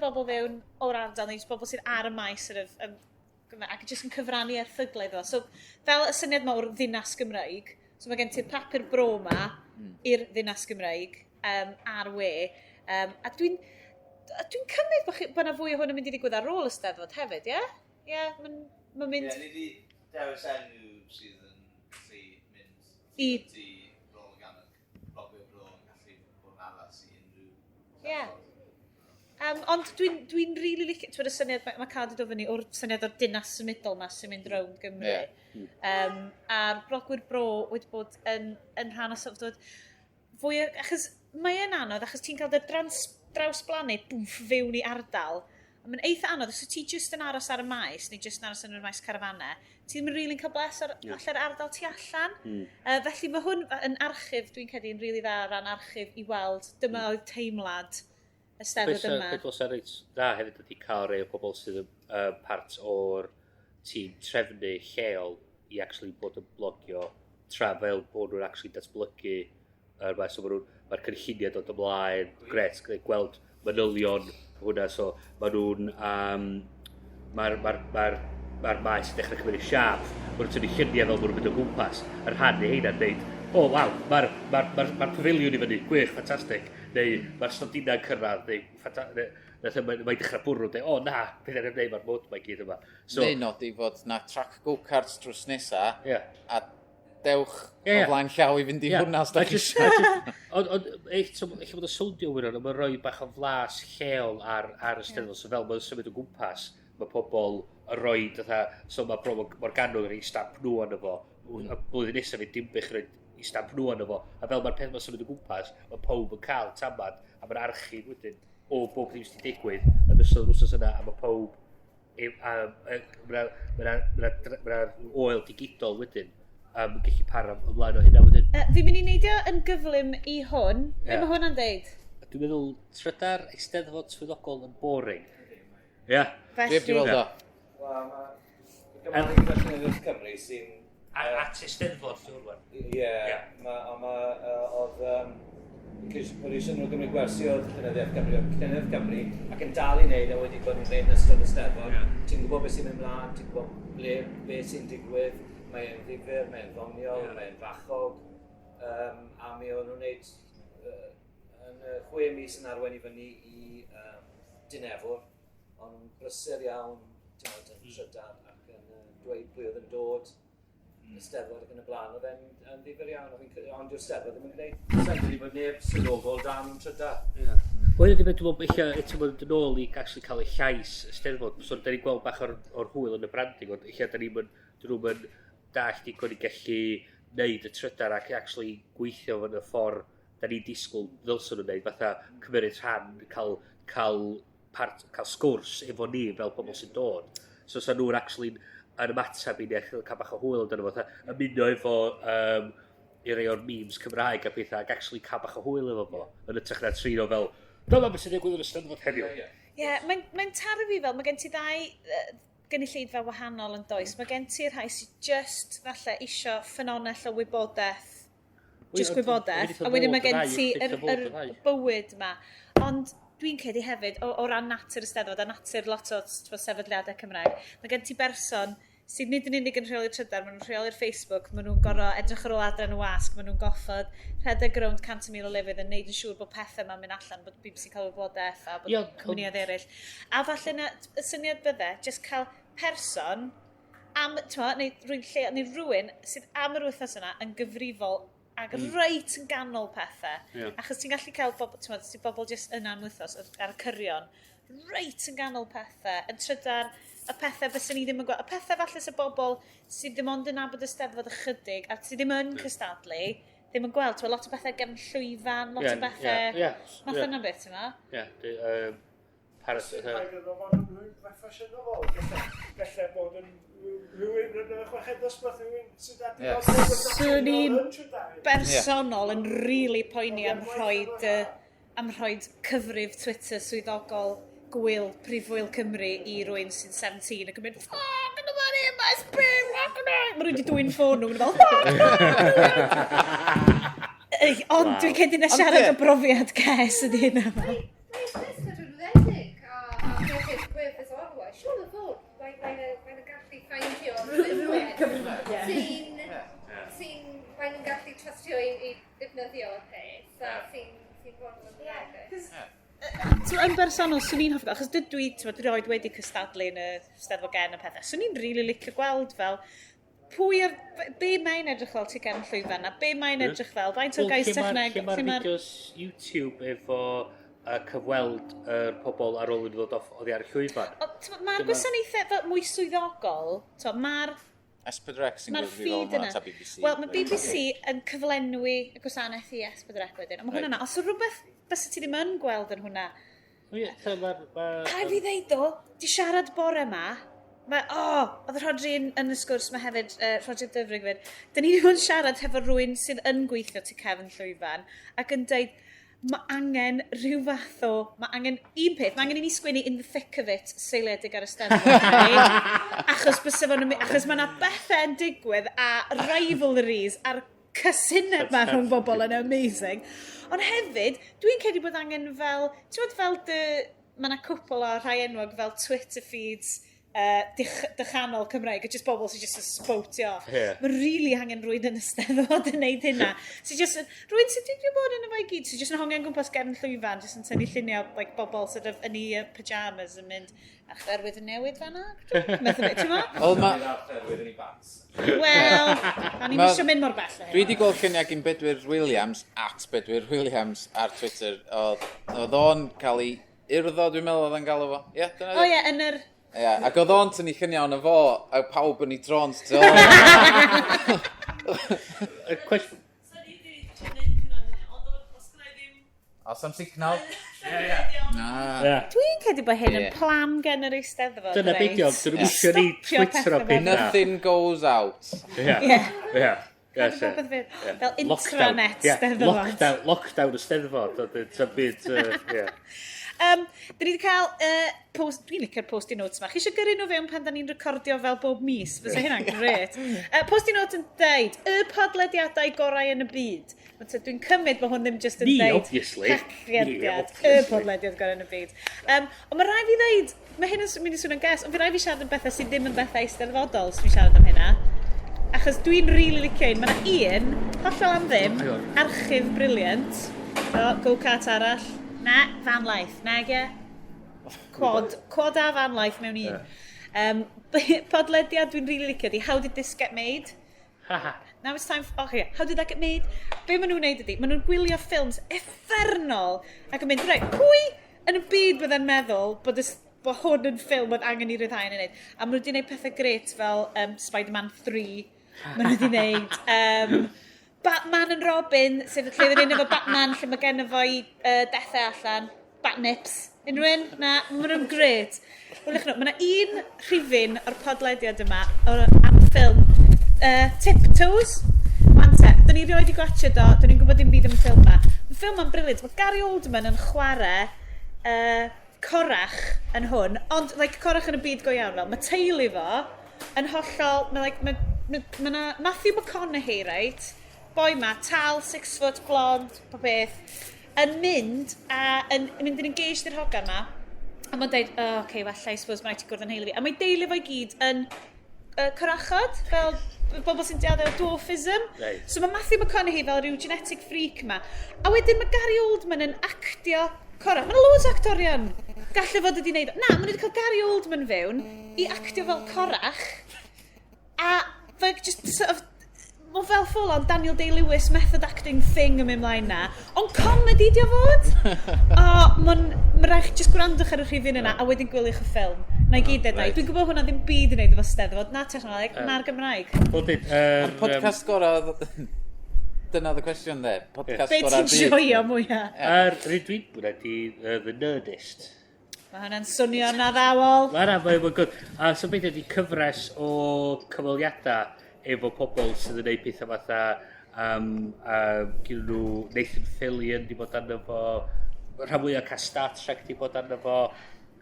Speaker 1: bobl fewn o'r ardal, neu bobl sydd ar y maes, ac jyst yn cyfrannu erthyglau iddo. So, fel y syniad mawr ddinas Gymraeg, so mae gen ti'r papur bro ma i'r ddinas Gymraeg ar we. A dwi'n cymryd bod yna fwy o hwn yn mynd i ddigwydd ar ôl Eisteddfod hefyd, ie? Ie, mae'n mynd...
Speaker 5: Ie, ni wedi dewis enw sydd yn gallu mynd i bro Meganwg, blogwyr bro yn gallu bod yn addas i unrhyw...
Speaker 1: Ie. Ond dwi'n really licio, ti'n y syniad, mae cael dod o fyny o'r syniad o'r dinas symudol ma sy'n mynd rownd Gymru. A'r blogwyr bro wedi bod yn rhan o sort of fwy... Achos mae'n anodd, achos ti'n cael dy drawsblannu fewn i ardal. Mae'n eitha anodd, os ti jyst yn aros ar y maes, neu jyst yn aros yn y maes carafannau, ti ddim yn rili'n cael bles allan ardal tu allan. Felly mae hwn yn archif, dwi'n credu, yn rili dda ran archif i weld dyma oedd teimlad Eisteddfod yma.
Speaker 3: Beth os reit dda hefyd ydy cael rei o pobl sydd yn part o'r tîm trefnu lleol i actually bod yn blogio tra fel bod nhw'n actually datblygu yr maes. So mae'r cynlluniau dod ymlaen, gret, gweld manylion hwnna, so mae nhw'n... Mae'r maes yn dechrau cymryd siap, mae nhw'n tynnu lluniau fel mae nhw'n mynd o gwmpas, ar rhannu heina yn dweud, waw, mae'r pafiliwn i fyny, gwych, ffantastig, neu mae'r stondina'n cyrraedd, Mae'n dechrau bwrw, dweud, o na, beth yn ymwneud mae'r motorbike gyd yma.
Speaker 2: Neu nodi fod na trac go-karts drws nesa, a dewch o
Speaker 3: Ie.
Speaker 2: flaen llaw i fynd i hwnna os da chi eisiau.
Speaker 3: Ond eich bod y swndio wir ond, mae'n rhoi bach o flas lleol ar y Steddfod, so fel mae'n symud o gwmpas, mae pobl yn rhoi, so mae bro Morgannwg yn ei stamp nhw arno fo, a blwyddyn nesaf fydd Ninbych yn ei stamp nhw arno fo, a fel mae'r peth mae'n symud o gwmpas, mae pob yn cael tamad, a mae'n archif wedyn o bob ddim sydd wedi digwydd yn ystod wrsos yna, a mae pob, mae'n oel digidol wedyn, yn gallu para ymlaen o hynna wedyn.
Speaker 1: Fi'n mynd i neidio yn gyflym i hwn. Be mae hwnna'n deud?
Speaker 3: Dwi'n meddwl, trydar Eisteddfod swyddogol yn boring. Ie.
Speaker 2: Dwi heb di weld o.
Speaker 9: Wel, mae Gymraeg Gwasanaeth Cymru sy'n...
Speaker 3: At Eisteddfod, dwi'n rwan.
Speaker 9: Ie, oedd... Cyrsiwn nhw Gymru gwersi oedd Llenyddiaeth Cymru ac yn dal i wneud a wedi bod yn gwneud yn ystod Eisteddfod. Ti'n gwybod beth sy'n mynd mlaen, ti'n gwybod beth sy'n digwydd. Mae'n ddifur, mae'n ddoniol, mae'n fachog. A mi o'n nhw'n gwneud yn 6 mis yn arwain i fyny i Dinefwr. Ond nhw'n brysur iawn, yn trydar ac yn dweud pwy oedd yn dod. Eisteddfod ac yn y blaen, oedd e'n ddifur iawn, ond yw'r Eisteddfod ddim yn gwneud. Sa'n dweud bod neb sylogol dan yn trydar.
Speaker 3: Wel, dwi'n meddwl bod eich mynd yn ôl i cael ei llais Eisteddfod, so da ni'n gweld bach o'r hwyl yn y branding, ond eich da ni'n dallt digon i gallu wneud y trydar ac actually gweithio fan y ffordd da ni'n disgwyl ddylsyn nhw'n wneud, fatha cymryd rhan, cael sgwrs efo ni fel pobl sy'n dod. So sa nhw'n actually yn ymateb i ni cael bach o hwyl yn dyn nhw, fatha ymuno efo i rei o'r memes Cymraeg a pethau, ac actually cael bach o hwyl efo fo, yn ytrach na trin o fel, dyma beth sy'n digwydd yn y Eisteddfod heddiw.
Speaker 1: Ie, mae'n taro fi fel, mae gen ti ddau gynulleidfa wahanol yn does. Mae gen ti rhai sydd just falle isio ffynonell o wybodaeth, just gwybodaeth, a wedyn mae gen ti yr bywyd yma. Ond dwi'n credu hefyd, o ran natur Eisteddfod a natur lot o sefydliadau Cymraeg, mae gen ti berson sydd nid yn unig yn rheoli'r trydar, maen nhw'n rheoli'r Facebook, maen nhw'n gorau edrych ar ôl adran y wasg, maen nhw'n goffod rhedeg rownd 100,000 o lefydd yn neud yn siŵr bod pethau yma'n mynd allan, bod BBC cael wybodaeth a bod cwmnïau eraill. A falle y syniad bydde, jyst cael person neu rhywun sydd am yr wythnos yna yn gyfrifol ac reit yn ganol pethau. Achos ti'n gallu cael bobl jyst yna am wythnos ar y cyrion, reit yn ganol pethau, yn trydar y pethau bys ni ddim yn gweld. Y pethau falle sy'n bobl sydd ddim ond yn abod Eisteddfod ychydig a sydd ddim yn cystadlu, ddim yn gweld. Lot o bethau gefn llwyfan, lot o bethau... Math yna beth yma.
Speaker 7: Sy'n rhaid iddo fod yn rhywun proffesiynol. Felly bod yn rhywun yn chweched dosbarth rhywun sydd wedi...
Speaker 1: Swn i'n bersonol yn rili poeni am rhoid cyfrif Twitter swyddogol gwyl brifwyl Cymru i rwy'n sy'n 17 ac yn mynd, ffog, yn yma ni, maes Bryn, ffog, yn yma. Mae rwy'n wedi dwy'n ffôn nhw'n fel, ffog, ond dwi'n cedi na siarad o brofiad ces ydy hynna.
Speaker 4: Mae'n ystod yn wledig a beth ys orwa. Siôn o ddod, mae'n gallu ffeindio sy'n gallu trystio i ddefnyddio y peth a sy'n fod yn wledig.
Speaker 1: Yn bersonol, swn i'n hoffi, achos dydw i rioed wedi cystadlu yn y Steddfod gen y pethau. Swn i'n rili licio gweld fel be mae'n edrych fel ti gen llwyfan a be mae'n edrych fel, faint o'r gais techneg.
Speaker 3: Lle mae'r fideos YouTube efo cyfweld yr pobl ar ôl i ddod oddi ar y llwyfan?
Speaker 1: Mae'r gwasanaethau mwy swyddogol, mae'r
Speaker 2: Eisteddfod yna ta BBC.
Speaker 1: Wel, mae BBC yn cyflenwi y gwasanaeth i Eisteddfod wedyn. Ond mae hwnna, os yw rhywbeth bys ti ddim yn gweld yn hwnna. Rhaid fi ddeud o, di siarad bore yma, oedd y Rhodri yn y sgwrs, mae hefyd Rhodri Dyfrig fyd, dyn ni ddim yn siarad hefo rhywun sydd yn gweithio tu cefn llwyfan, ac yn dweud, mae angen rhyw fath o, mae angen un peth, mae angen i ni sgwennu in the thick of it seiliedig ar y Eisteddfod. Achos mae yna bethau yn digwydd a rivalries a'r cysuned mae rhwng bobl yn amazing. Ond hefyd, dwi'n credu bod angen fel, mae yna cwpl o rhai enwog fel Twitter feeds dychanol Cymraeg, a just bobl sy'n just yn spoutio off.
Speaker 3: Ie.
Speaker 1: Mae'n really hangen rwy'n yn Eisteddfod yn neud hynna. Rwy'n sy'n digwydd bod yn y fe i gyd, sy'n just yn hongen gwmpas gefn llwyfan, just yn tynnu lluniau like, bobl sort of, yn ei pyjamas yn mynd, archferwydd yn newid fanna? Ti'n ma?
Speaker 9: Archferwydd yn ei bats.
Speaker 1: Wel, a ni'n eisiau mynd mor bell.
Speaker 2: Dwi wedi gweld lluniau gyn Bedwyr Williams, @Bedwyr Williams ar Twitter. Oedd o'n cael ei urddo, dwi'n meddwl oedd o'n galw fo. Ie, dyna
Speaker 1: O ie, yn yr...
Speaker 2: Ie, ac oedd o'n tynnu lluniau o'n fo, a pawb yn ei trons.
Speaker 3: Cwestiwn.
Speaker 1: So ni wedi tynnu hynna, ond os gyda ddim...
Speaker 2: Os am signal? Na.
Speaker 1: Dwi'n credu bod hyn yn plam gen yr Eisteddfod.
Speaker 3: Dyna beidio, dyn nhw'n eisiau ni Twitter o beth.
Speaker 2: Nothing goes out.
Speaker 3: Ie.
Speaker 1: Fel intranet Eisteddfod.
Speaker 3: Lockdown y Eisteddfod.
Speaker 1: Dyn ni wedi cael, dwi'n licio'r post-i notes yma. Chi eisiau gyrru nhw fewn pan da ni'n recordio fel bob mis? Fysa hynna'n gret. Post-i note yn deud, y podlediadau gorau yn y byd. Dwi'n cymryd bod hwn ddim just yn deud Haclediad, y podlediad gorau yn y byd. Ond mae rai fi ddeud, mae hyn yn mynd i swn yn ges, ond fi rai fi siarad yn bethau sydd ddim yn bethau eisteddfodol os dwi'n siarad am hynna. Achos dwi'n really licio un. Mae yna un, hollol am ddim, archif briliant, go-karts arall. Na, van life. Nag e? Quad a van life mewn un. Podlediad dwi'n really licio di. How did this get made? Now it's time for... how did that get made? Be maen nhw'n neud ydi? Maen nhw'n gwylio ffilms effernol ac yn mynd, reit, pwy yn y byd byddai'n meddwl bod hwn yn ffilm oedd angen i ryddhau yn ei wneud? A maen nhw wedi gwneud pethau gret fel Spider-Man 3. Maen nhw wedi gwneud... Batman and Robin, sef lle ddyn efo Batman, lle mae gen efo i Daeth allan, Batnips. Unrhywun? Na, maen nhw'n gret. Mae yna un Rhifyn o'r podlediad yma am ffilm Tiptoes. Wante, da ni rioed i gwachio do, da ni'n gwybod dim byd am y ffilm yma. Mae ffilm yma'n briliant. Mae Gary Oldman yn chwarae corach yn hwn, ond corach yn y byd go iawn fel. Mae teulu fo yn hollol, mae Matthew McConaughey, right? Boi ma, tal, 6 foot, blond, popeth, yn mynd yn engaged i'r hogan ma. A mae'n dweud, okay, falle, I suppose, mae'n rhaid i gwrdd yn heili fi. A mae'n deulu fo i gyd yn corachod, fel bobl sy'n diaddau o dwarfism. So mae Matthew McConaughey fel rhyw genetic freak ma. A wedyn mae Gary Oldman yn actio corach. Mae'n loads o actorion gallu fod wedi wneud. Na, mae'n wedi cael Gary Oldman fewn i actio fel corach. A fe just sort of... Mae'n fel full on Daniel Day-Lewis method acting thing yn mynd mlaen na. Ond comedy di o fod. Mae'n rhaid just gwrandwch ar y Rhifyn yna a wedyn gwyliwch y ffilm. Na i gyd edrych. Dwi'n gwybod hwnna ddim byd yn neud efo Eisteddfod. Na technoleg, na'r Gymraeg.
Speaker 2: Yr podcast gorau... Dyna oedd y cwestiwn dde. Podcast
Speaker 1: gorau'r
Speaker 2: byd.
Speaker 1: Be ti'n joio mwyaf?
Speaker 3: Yr dwi'n bod ydi The Nerdist.
Speaker 1: Mae hwnna'n swnio'n addawol.
Speaker 3: Mae'n good. So beth ydi cyfres o cyfweliadau efo pobl sydd yn gwneud pethau fatha gyda nhw Nathan Fillion di bod arno fo, rhan mwyaf ca Star Trek di bod arno fo,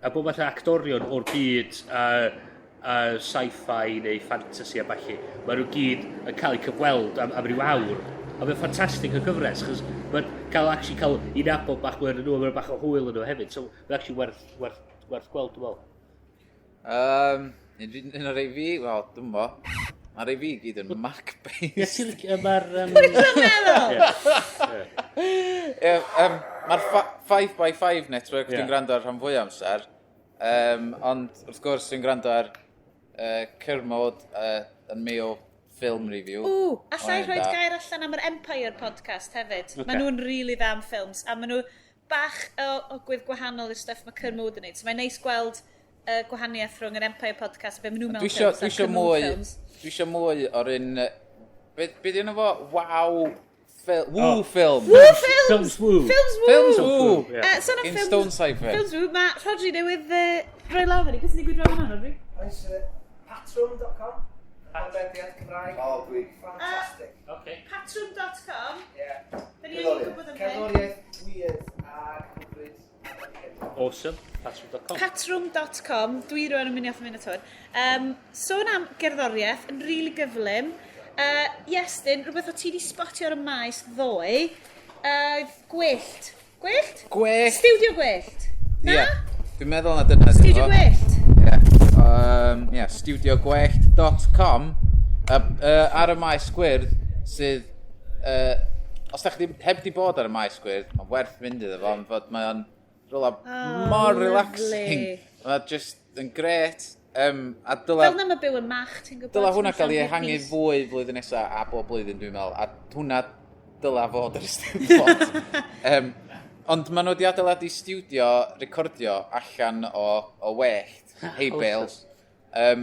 Speaker 3: a bod fatha actorion o'r byd sci-fi neu fantasy a falle. Mae nhw gyd yn cael eu cyfweld am ryw awr. A mae'n ffantastig o gyfres, chos mae'n cael un abo bach mwyn yn nhw, a mae'n bach o hwyl yn nhw hefyd. So mae'n actually werth gweld, dwi'n meddwl.
Speaker 2: Un o'r ei fi, wel, dwi'n mo. Mae'r ei fi gyd yn Mac-based.
Speaker 3: Mae'r...
Speaker 2: Mae'r 5x5 network dwi'n gwrando ar rhan fwy amser. Ond wrth gwrs dwi'n gwrando ar Cyrmod yn meo film review.
Speaker 1: Allai rhoi gair allan am yr Empire podcast hefyd. Maen nhw'n really dda am ffilms. A maen nhw bach o gwydd gwahanol i'r stuff mae Cyrmod yn neud. So mae'n neis gweld gwahaniaeth rhwng yr Empire podcast a be maen nhw'n mewn ffilms a Cyrmod ffilms.
Speaker 2: Dwi eisiau mwy o'r un... Be di yna fo? Wow... Woo film!
Speaker 1: Woo films!
Speaker 3: Films woo!
Speaker 1: Films woo!
Speaker 2: In Stone Cypher.
Speaker 1: Films woo. Mae Rodri newydd rhoi lawr i. Beth sy'n digwydd rhaid yna, Rodri?
Speaker 6: Oes patrwm.com. Podlediad Cymraeg.
Speaker 5: Gwych.
Speaker 6: Fantastic.
Speaker 1: Patrwm.com.
Speaker 6: Ie.
Speaker 1: Da ni yn gwybod yn
Speaker 6: Cerddoriaeth weird a hyfryd.
Speaker 3: Awesome. Patrwm.com.
Speaker 1: Patrwm.com. Dwi rwan yn mynd i off yn mynd at hwn. Sôn am gerddoriaeth yn rili gyflym. Iestyn, rhywbeth o ti di spotio ar y maes ddoe. Gwyllt. Gwyllt?
Speaker 2: Gwyllt.
Speaker 1: Studio gwyllt. Na?
Speaker 2: Ie. Dwi'n meddwl na dyna.
Speaker 1: Studio gwyllt.
Speaker 2: Ie. studiogwellt.com ar y maes gwyrdd sydd os da chi heb di bod ar y maes gwyrdd, mae'n werth fynd iddo fo, fod mae'n rhywle mor relaxing. Mae'n just yn gret. A dyla...
Speaker 1: Fel na mae byw yn mach, ti'n gwybod?
Speaker 2: Dyla hwnna cael ei ehangu fwy flwyddyn nesaf a bob blwyddyn dwi'n meddwl. A hwnna dyla fod yr Eisteddfod. Ond maen nhw wedi adeiladu studio recordio allan o wellt, heibeil.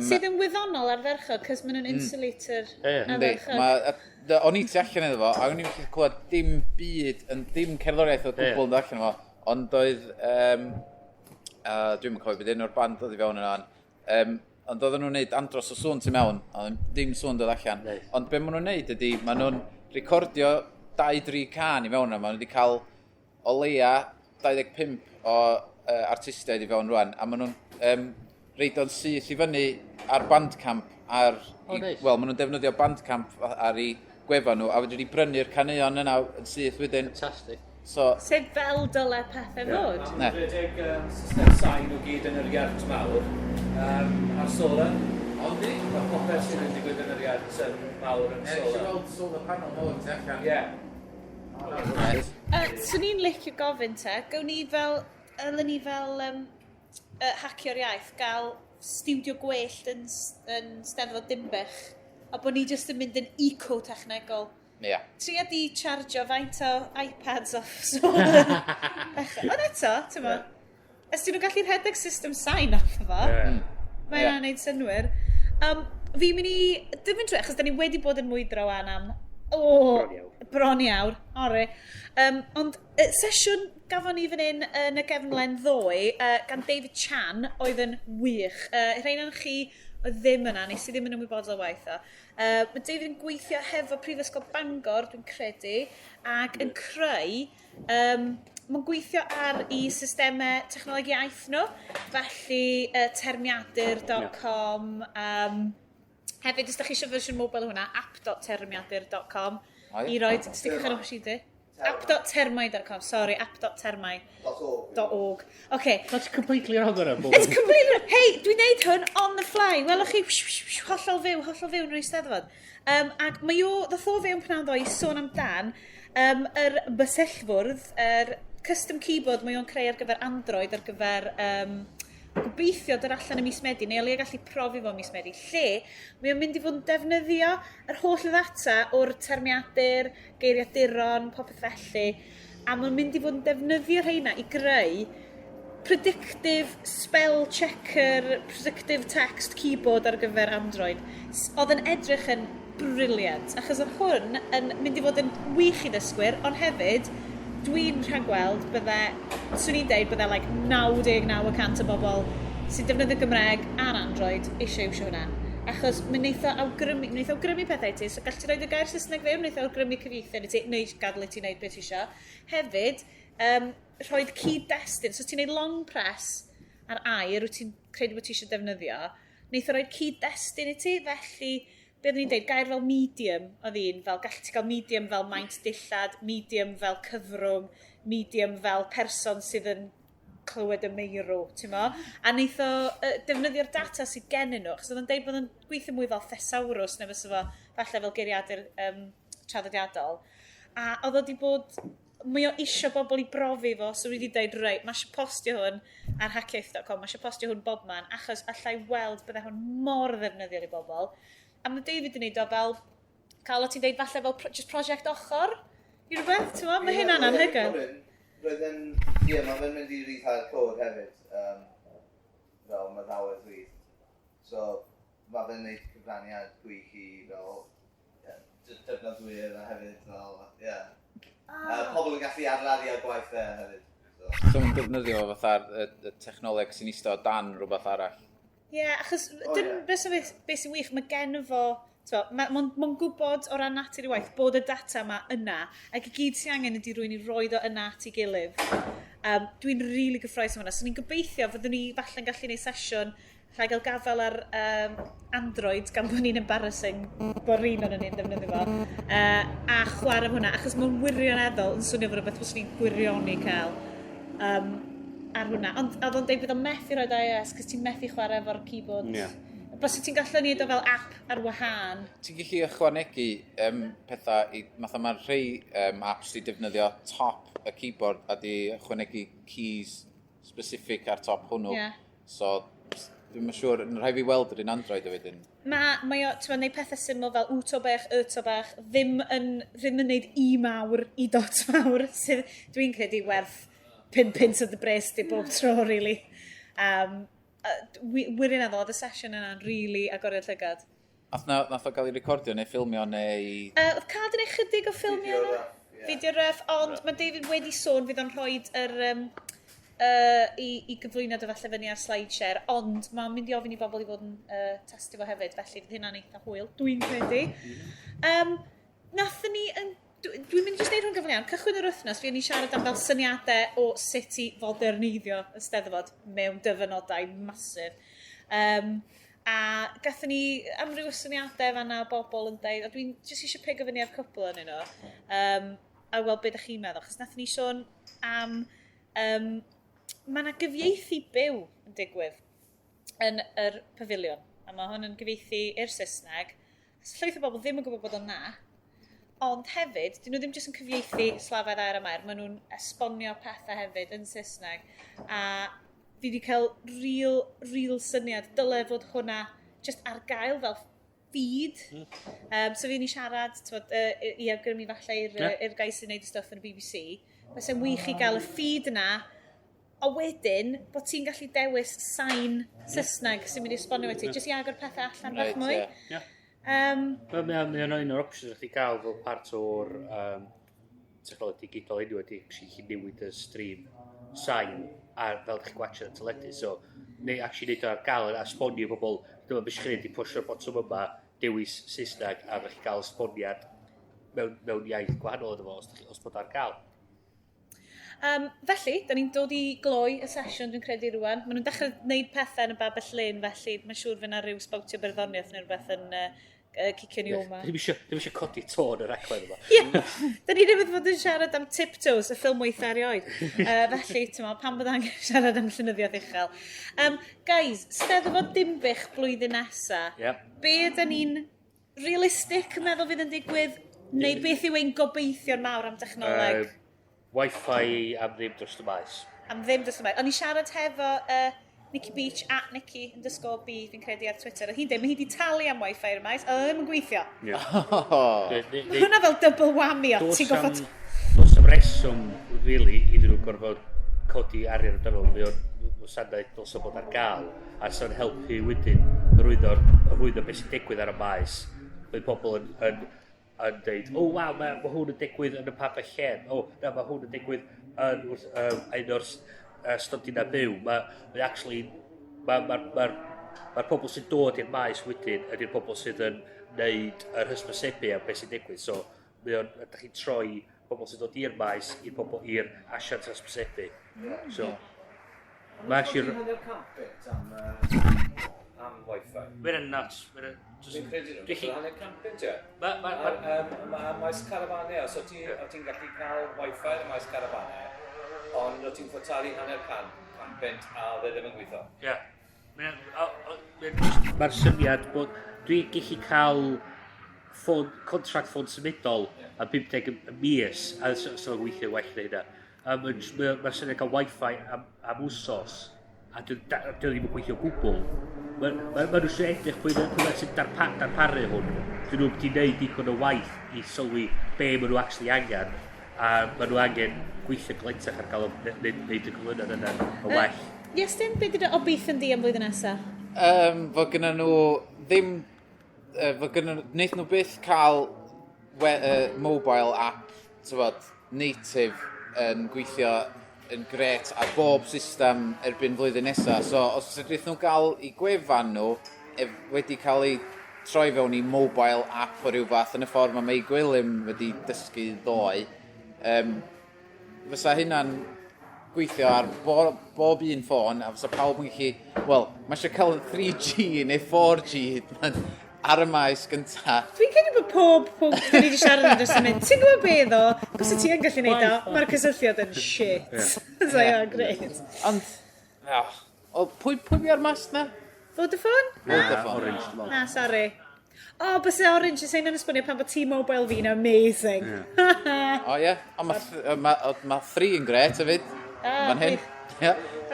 Speaker 1: Sydd yn wyddonol ar ferchog, cos maen nhw'n insulator ar ferchog.
Speaker 2: O'n i ti allan iddo fo, a o'n i'n gallu clywed dim byd, dim cerddoriaeth o gwbl yn allan iddo fo. Ond oedd, dwi'n cofio beth enw'r band oedd i fewn yna. Ond oedden nhw'n neud andros o sŵn tu mewn, ond dim sŵn dod allan. Ond be maen nhw'n neud ydy, maen nhw'n recordio 2-3 can i fewn yna. Maen nhw wedi cael o leia 25 o artistiaid i fewn rwan. A maen nhw'n reid o'n syth i fyny ar Bandcamp. Wel, maen nhw'n defnyddio Bandcamp ar ei gwefan nhw. A wedi brynu'r caneuon yna yn syth wedyn.
Speaker 3: Fantastic.
Speaker 1: Sef fel dyle pethau fod?
Speaker 9: Ne. Rydych system sain o gyd yn yr iard mawr ar solar. Ond di? Mae popeth sy'n yn digwydd yn yr iard yn mawr yn solar. Ie, gweld solar panel mawr ti allan.
Speaker 1: Ie. Swn i'n licio gofyn te, gawn ni fel hacio'r iaith, gael studio gwellt yn Eisteddfod Ninbych, a bod ni jyst yn mynd yn eco-technegol.
Speaker 2: Ia.
Speaker 1: Tria di chargio faint o iPads off solar. Ond eto, ti'n mo, ys dyn nhw'n gallu rhedeg system sain off efo, mae'n anodd synwyr. Fi'n mynd i, dwi'n mynd drwy, achos da ni wedi bod yn mwydro am bron iawn, ori. Ond sesiwn gafon ni fan hyn yn y gefnlen ddoe, gan David Chan, oedd yn wych. Rhain o'n chi oedd ddim yna, nes i ddim yn ymwybodol waith o. Mae David yn gweithio hefo Prifysgol Bangor, dwi'n credu, ac yn creu, mae'n gweithio ar ei systemau technoleg iaith nhw, felly termiadur.com, hefyd, os da chi eisiau fersiwn mobile hwnna, app.termiadur.com, i roed, stickwch ar o'ch sydd app.termai.com, sorry, app.termai.org. Okay.
Speaker 3: That's completely wrong on it.
Speaker 1: It's completely wrong. Hey, dwi'n neud hwn on the fly. Welwch chi, hollol fyw yn yr Eisteddfod. Ac mae ddoth o fewn pan ddo i sôn amdan yr bysellfwrdd, yr custom keyboard mae o'n creu ar gyfer Android, ar gyfer gobeithio dod allan y mis Medi, neu o leia gallu profi fo mis Medi, lle mae o'n mynd i fod yn defnyddio yr holl ddata o'r termiadur, geiriaduron, popeth felly, a mae'n mynd i fod yn defnyddio rheina i greu predictive spell checker, predictive text keyboard ar gyfer Android. Oedd yn edrych yn briliant, achos oedd hwn yn mynd i fod yn wych i ddysgwyr, ond hefyd, dwi'n rhagweld swn i'n deud bydde 99% o bobl sy'n defnyddio Gymraeg ar Android eisiau iwsio hwnna. Achos mae'n neitho awgrymu pethau ti, so gall ti roed y gair Saesneg fewn, neitho awgrymu cyfieithu, neu gadael i ti wneud beth ti eisiau. Hefyd, rhoed cyd-destun, so ti'n neud long press ar air, wyt ti'n credu bod ti eisiau defnyddio, neitho roed cyd-destun i ti, felly beth ni'n dweud, gair fel medium oedd un, fel gall ti gael medium fel maint dillad, medium fel cyfrwng, medium fel person sydd yn clywed y meirw, ti'n mo? A wneith o defnyddio'r data sydd gennyn nhw, achos oedd yn dweud bod yn gweithio mwy fel thesaurus, neu fysa fo falle fel geiriadur traddodiadol. A oedd o wedi bod, mae o isio bobl i brofi fo, so wedi dweud, reit, mae eisiau postio hwn ar haclediad.com, mae eisiau postio hwn bob man, achos allai weld bydde hwn mor ddefnyddiol i bobl. A mae David yn neud o fel, cael o ti'n deud falle fel just prosiect ochr, i rhywbeth, ti'n mo? Mae hynna'n anhygoel.
Speaker 5: Roedd mae fe'n mynd i rhyddhau'r cod hefyd, fel maddawedd wyth. So, mae fe'n neud cyfraniad gwych i fel, defnyddwyr a hefyd fel, ie. Pobl yn gallu arladdio gwaith e hefyd.
Speaker 2: So, mae'n defnyddio fatha y technoleg sy'n eistedd o dan rhywbeth arall.
Speaker 1: Ie, achos beth sy'n wych, mae gen fo, mae'n gwybod o ran natur i waith bod y data yma yna, ac i gyd sy'n angen ydy rwy'n i roed o yna at ei gilydd. Dwi'n rili gyffroes am hwnna, so ni'n gobeithio fyddwn ni falle'n gallu gwneud sesiwn rhaid gael gafel ar Android, gan bod ni'n embarrassing bod rhan o'n ni'n defnyddio fo, a chwarae hwnna, achos mae'n wirioneddol yn swnio fod rhywbeth bys ni'n gwirioni cael. ar hwnna. Ond oedd o'n dweud bydd o'n methu roed iOS, cos ti'n methu chwarae efo'r keyboard. Bos ti'n gallu neud o fel app ar wahân.
Speaker 2: Ti'n gallu ychwanegu pethau, mae'r rhai apps di defnyddio top y keyboard a di ychwanegu keys specific ar top hwnnw. So, dwi'n siŵr, yn rhaid fi weld yr un Android o wedyn.
Speaker 1: Mae o, ti'n neud pethau syml fel to bech, to bech, ddim yn neud i mawr i dot mawr, sydd dwi'n credu werth 5 pint o dy bres di bob tro, really. Wirioneddol, oedd y sesiwn yna'n rili agoriad llygad.
Speaker 2: Nath o gael ei recordio neu ffilmio neu...
Speaker 1: Oedd cael dyn ei chydig o ffilmio yna. Fideo ref, ond mae David wedi sôn fydd o'n rhoi i gyflwyno dy falle fyny ar slideshare, ond mae'n mynd i ofyn i bobl i fod yn testio fo hefyd, felly fydd hynna'n eitha hwyl, dwi'n credu. Nathon ni yn... Dwi'n mynd i jyst neud hwn gyflwyniad. Cychwyn yr wythnos, fi yn i siarad am fel syniadau o sut i foderniddio Eisteddfod mewn dyfynodau masif. A gathon ni am ryw syniadau fanna o bobl yn dweud, a dwi'n jyst eisiau pigo fyny ar cwpl yn nhw, a weld beth ydych chi'n meddwl. Chos nathon ni sôn am... Mae yna gyfieithu byw yn digwydd yn yr pafiliwn, a mae hwn yn gyfieithu i'r Saesneg. Llwyth o bobl ddim yn gwybod bod o'n na. Ond hefyd, dyn nhw ddim jyst yn cyfieithu slafedd a'r ymair, maen nhw'n esbonio pethau hefyd yn Saesneg. A fi wedi cael real syniad, dyle fod hwnna jyst ar gael fel feed. So fi'n i siarad, i awgrymu falle i'r gais sy'n neud y stuff yn y BBC. Fysa'n wych i gael y feed yna, a wedyn bod ti'n gallu dewis sain Saesneg sy'n mynd i esbonio i ti, jyst i agor pethau allan bach mwy.
Speaker 3: Mae'n un o'r opsiwn ydych chi gael fel part o'r technoleg digidol enw wedi chi newid y stream sain a fel ydych chi'n gwachio yn teledu. So, neu actually neud o ar gael a esbonio bobl, dyma beth chi'n neud i pwysio'r botwm yma, dewis Saesneg a ydych chi'n cael esboniad mewn iaith gwahanol yna fo os bod ar gael.
Speaker 1: Felly, da ni'n dod i gloi y sesiwn dwi'n credu rwan. Maen nhw'n dechrau gwneud pethau yn y babell lyn, felly mae'n siŵr fydd yna rhyw sbawtio berddoniaeth neu rhywbeth yn cicio ni oma.
Speaker 3: Ddim eisiau codi tôn y raglen yma.
Speaker 1: Da ni ddim yn fod yn siarad am Tiptoes, y ffilm weitha erioed. Felly, pan bod angen siarad am llynyddiaeth uchel. Guys, Eisteddfod Ninbych blwyddyn nesa. Be ydyn ni'n realistig yn meddwl fydd yn digwydd? Neu beth yw ein gobeithio'n mawr am technoleg?
Speaker 3: Wi-Fi am ddim dros y maes.
Speaker 1: Am ddim dros y maes. O'n i siarad hefo Nicky Beach at Nicky yn dysgol B, fi'n credu ar Twitter. A hi'n dweud, mae hi wedi talu am Wi-Fi ar y maes, a ddim yn gweithio. Mae hwnna fel double whammy o.
Speaker 3: Does am reswm, really, iddyn nhw gorfod codi arian o dynol. Mae o'n sanau dos o bod ar gael. A sa'n helpu wedyn rwyddo beth sy'n digwydd ar y maes. Mae pobl yn dweud, waw, mae hwn yn digwydd yn y papau llen. Mae hwn yn digwydd yn un o'r stondina byw. Mae'r pobl sy'n dod i'r maes wedyn ydy'r pobl sydd yn neud yr hysbysebu am beth sy'n digwydd. So, ydych chi'n troi pobl sy'n dod i'r maes i'r asiant hysbysebu. So, mae actually...
Speaker 9: Ti'n hynny'r campit am Wi-Fi?
Speaker 3: Mae'n nuts.
Speaker 9: Dwi'n credu nhw, dwi'n hynny'r campit, ie. Mae maes carafanau, so ti'n gallu cael Wi-Fi yn maes carafanau, ond ti'n fod talu hanner campit a dde ddim yn gweithio.
Speaker 3: Ie. Mae'r syniad bod dwi'n gallu cael contract ffôn symudol am 50 mis, a sy'n gweithio well na hynna. Mae'r syniad cael Wi-Fi am wsos, a dwi ddim yn gweithio gwbl. Mae nhw eisiau edrych pwy sy'n darparu hwn. Dyn nhw wedi gwneud digon o waith i sylwi be maen nhw actually angen, a maen nhw angen gweithio glentach ar gael wneud y cyflwyniad yna o well.
Speaker 1: Iestyn, beth ydych obeith yn di am flwyddyn nesaf?
Speaker 2: Fo gyda nhw ddim... Wnaeth nhw byth cael mobile app, native yn gweithio yn gret ar bob system erbyn flwyddyn nesaf. So, os ydych nhw gael i gwefan nhw, wedi cael ei troi fewn i mobile app o ryw fath yn y ffordd mae Mei Gwilym wedi dysgu ddoe, fysa hynna'n gweithio ar bob un ffôn, a fysa pawb yn gallu... Wel, mae eisiau cael 3G neu 4G ar y maes gynta.
Speaker 1: Dwi'n credu bod pob pwnc da ni wedi siarad yn dros yn mynd, ti'n gwybod beth o? Gos ti yn gallu neud o, mae'r cysylltiad yn shit. So yeah, great.
Speaker 2: Ond, pwy fi ar mas na?
Speaker 1: Vodafone?
Speaker 3: Orange.
Speaker 1: Na, sorry. O, bys e orange, ys ein yn esbonio pan bod T-Mobile fi'n amazing.
Speaker 2: O ie, ond mae 3 yn gret hefyd. Fan hyn.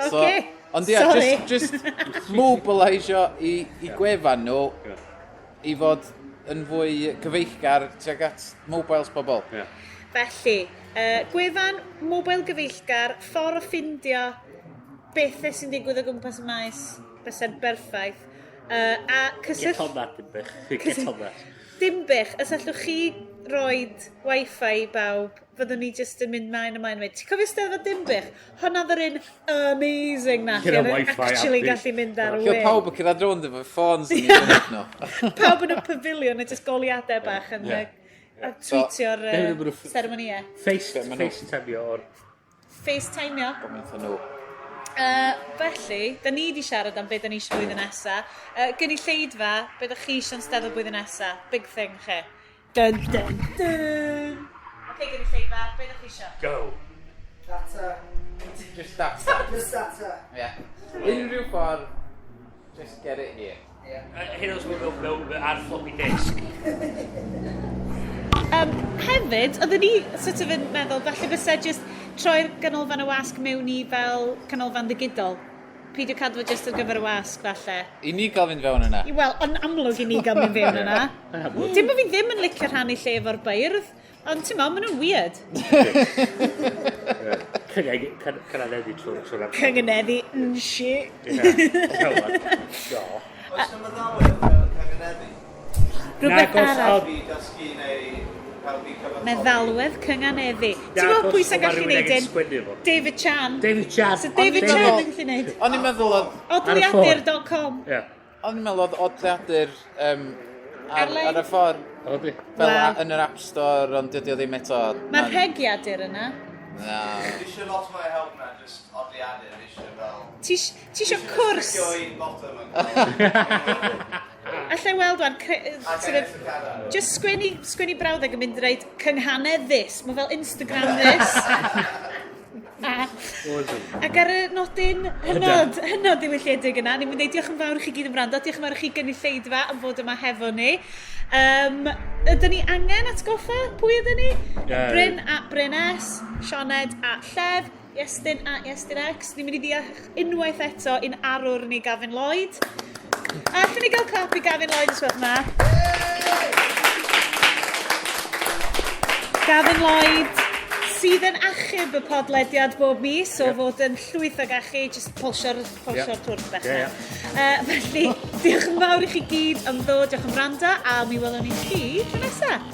Speaker 1: Oce,
Speaker 2: Ond ie, just mobilisio i gwefan nhw i fod yn fwy cyfeillgar tuag at mobiles pobl.
Speaker 1: Felly, gwefan, mobile gyfeillgar, ffordd o ffindio bethau sy'n digwydd o gwmpas y maes, bysau'n berffaith. A
Speaker 3: Get on that, Ninbych. Get on that.
Speaker 1: Ninbych, os allwch chi roed Wi-Fi i bawb, fyddwn ni jyst yn mynd maen ymlaen. Ti'n cofio Eisteddfod Ninbych? Honna ddyr un amazing na.
Speaker 3: Gyda Wi-Fi
Speaker 1: actually
Speaker 3: app.
Speaker 1: gallu mynd ar y
Speaker 2: Lle
Speaker 1: we.
Speaker 2: pawb yn cyrraedd rownd efo ffôns yn ei wneud nhw.
Speaker 1: Pawb yn y pafiliwn a jyst goliadau bach yn tweetio'r seremoniau.
Speaker 3: FaceTime o'r...
Speaker 1: FaceTime-io.
Speaker 2: Gobeithio nhw.
Speaker 1: Felly, da ni wedi siarad am beth da ni eisiau blwyddyn nesa. Gynulleidfa, beth da chi eisiau'n steddol blwyddyn nesa. Big thing, chi. Dun, dun, dun. OK, gynulleidfa, beth da chi eisiau?
Speaker 3: Go.
Speaker 6: Data.
Speaker 2: Just data.
Speaker 6: Just data.
Speaker 2: Yeah. Unrhyw ffordd, just get it here.
Speaker 3: Hyn os mewn ar floppy disk.
Speaker 1: Hefyd, oedden ni sort of yn meddwl, falle bysau just troi'r ganolfan y wasg mewn i fel canolfan digidol. Peidio cadw just ar gyfer y wasg, falle.
Speaker 2: I ni gael fynd fewn yna.
Speaker 1: Wel, yn amlwg i ni gael mynd fewn yna. Dim bod fi ddim yn licio rhannu lle efo'r beirdd, ond ti'n meddwl, maen nhw'n weird.
Speaker 3: Cynganeddi trwy'r amser.
Speaker 1: Cynganeddi, shit.
Speaker 5: Oes na meddalwedd Cynganeddi?
Speaker 1: Rhywbeth arall.
Speaker 5: Fi dysgu neu helpu cyfathrebu?
Speaker 1: Meddalwedd Cynganeddi. Ti'n meddwl pwy sy'n gallu neud un? David Chan.
Speaker 3: David Chan.
Speaker 1: So David Chan yn gallu neud.
Speaker 2: O'n i'n meddwl oedd...
Speaker 1: Odliadur.com.
Speaker 2: O'n i'n meddwl oedd odliadur ar y ffordd. Fel yn yr App Store, ond dydy o ddim eto.
Speaker 1: Mae'r rhegiadur yna.
Speaker 2: Na.
Speaker 5: Fi eisiau lot mwy help na, just odliadur, fi eisiau fel...
Speaker 1: Ti eisiau cwrs?
Speaker 5: Stricio i bottom yn cael.
Speaker 1: Allai weld wan, just sgwennu brawddeg yn mynd i reid cynghaneddus, mae fel Instagram this. Ac ar y nodyn hynod ddiwylliedig yna, ni'n mynd i diolch yn fawr i chi gyd yn brando, diolch yn fawr i chi gynulleidfa am fod yma hefo ni. Ydyn ni angen atgoffa? Pwy ydyn ni? Bryn a Bryn S, Sioned a Llef, Iestyn a Iestyn X. Ni'n mynd i diolch unwaith eto i'n arwr ni Gavin Lloyd. A allwn ni gael clap i Gavin Lloyd os gwelwch na. Gavin Lloyd sydd yn achub y podlediad bob mis o fod yn llwyth ag achu, jyst polsio'r twrdd dechrau. Felly, diolch yn fawr i chi gyd am ddod, diolch yn wrando, a mi welwn ni chi tro nesaf.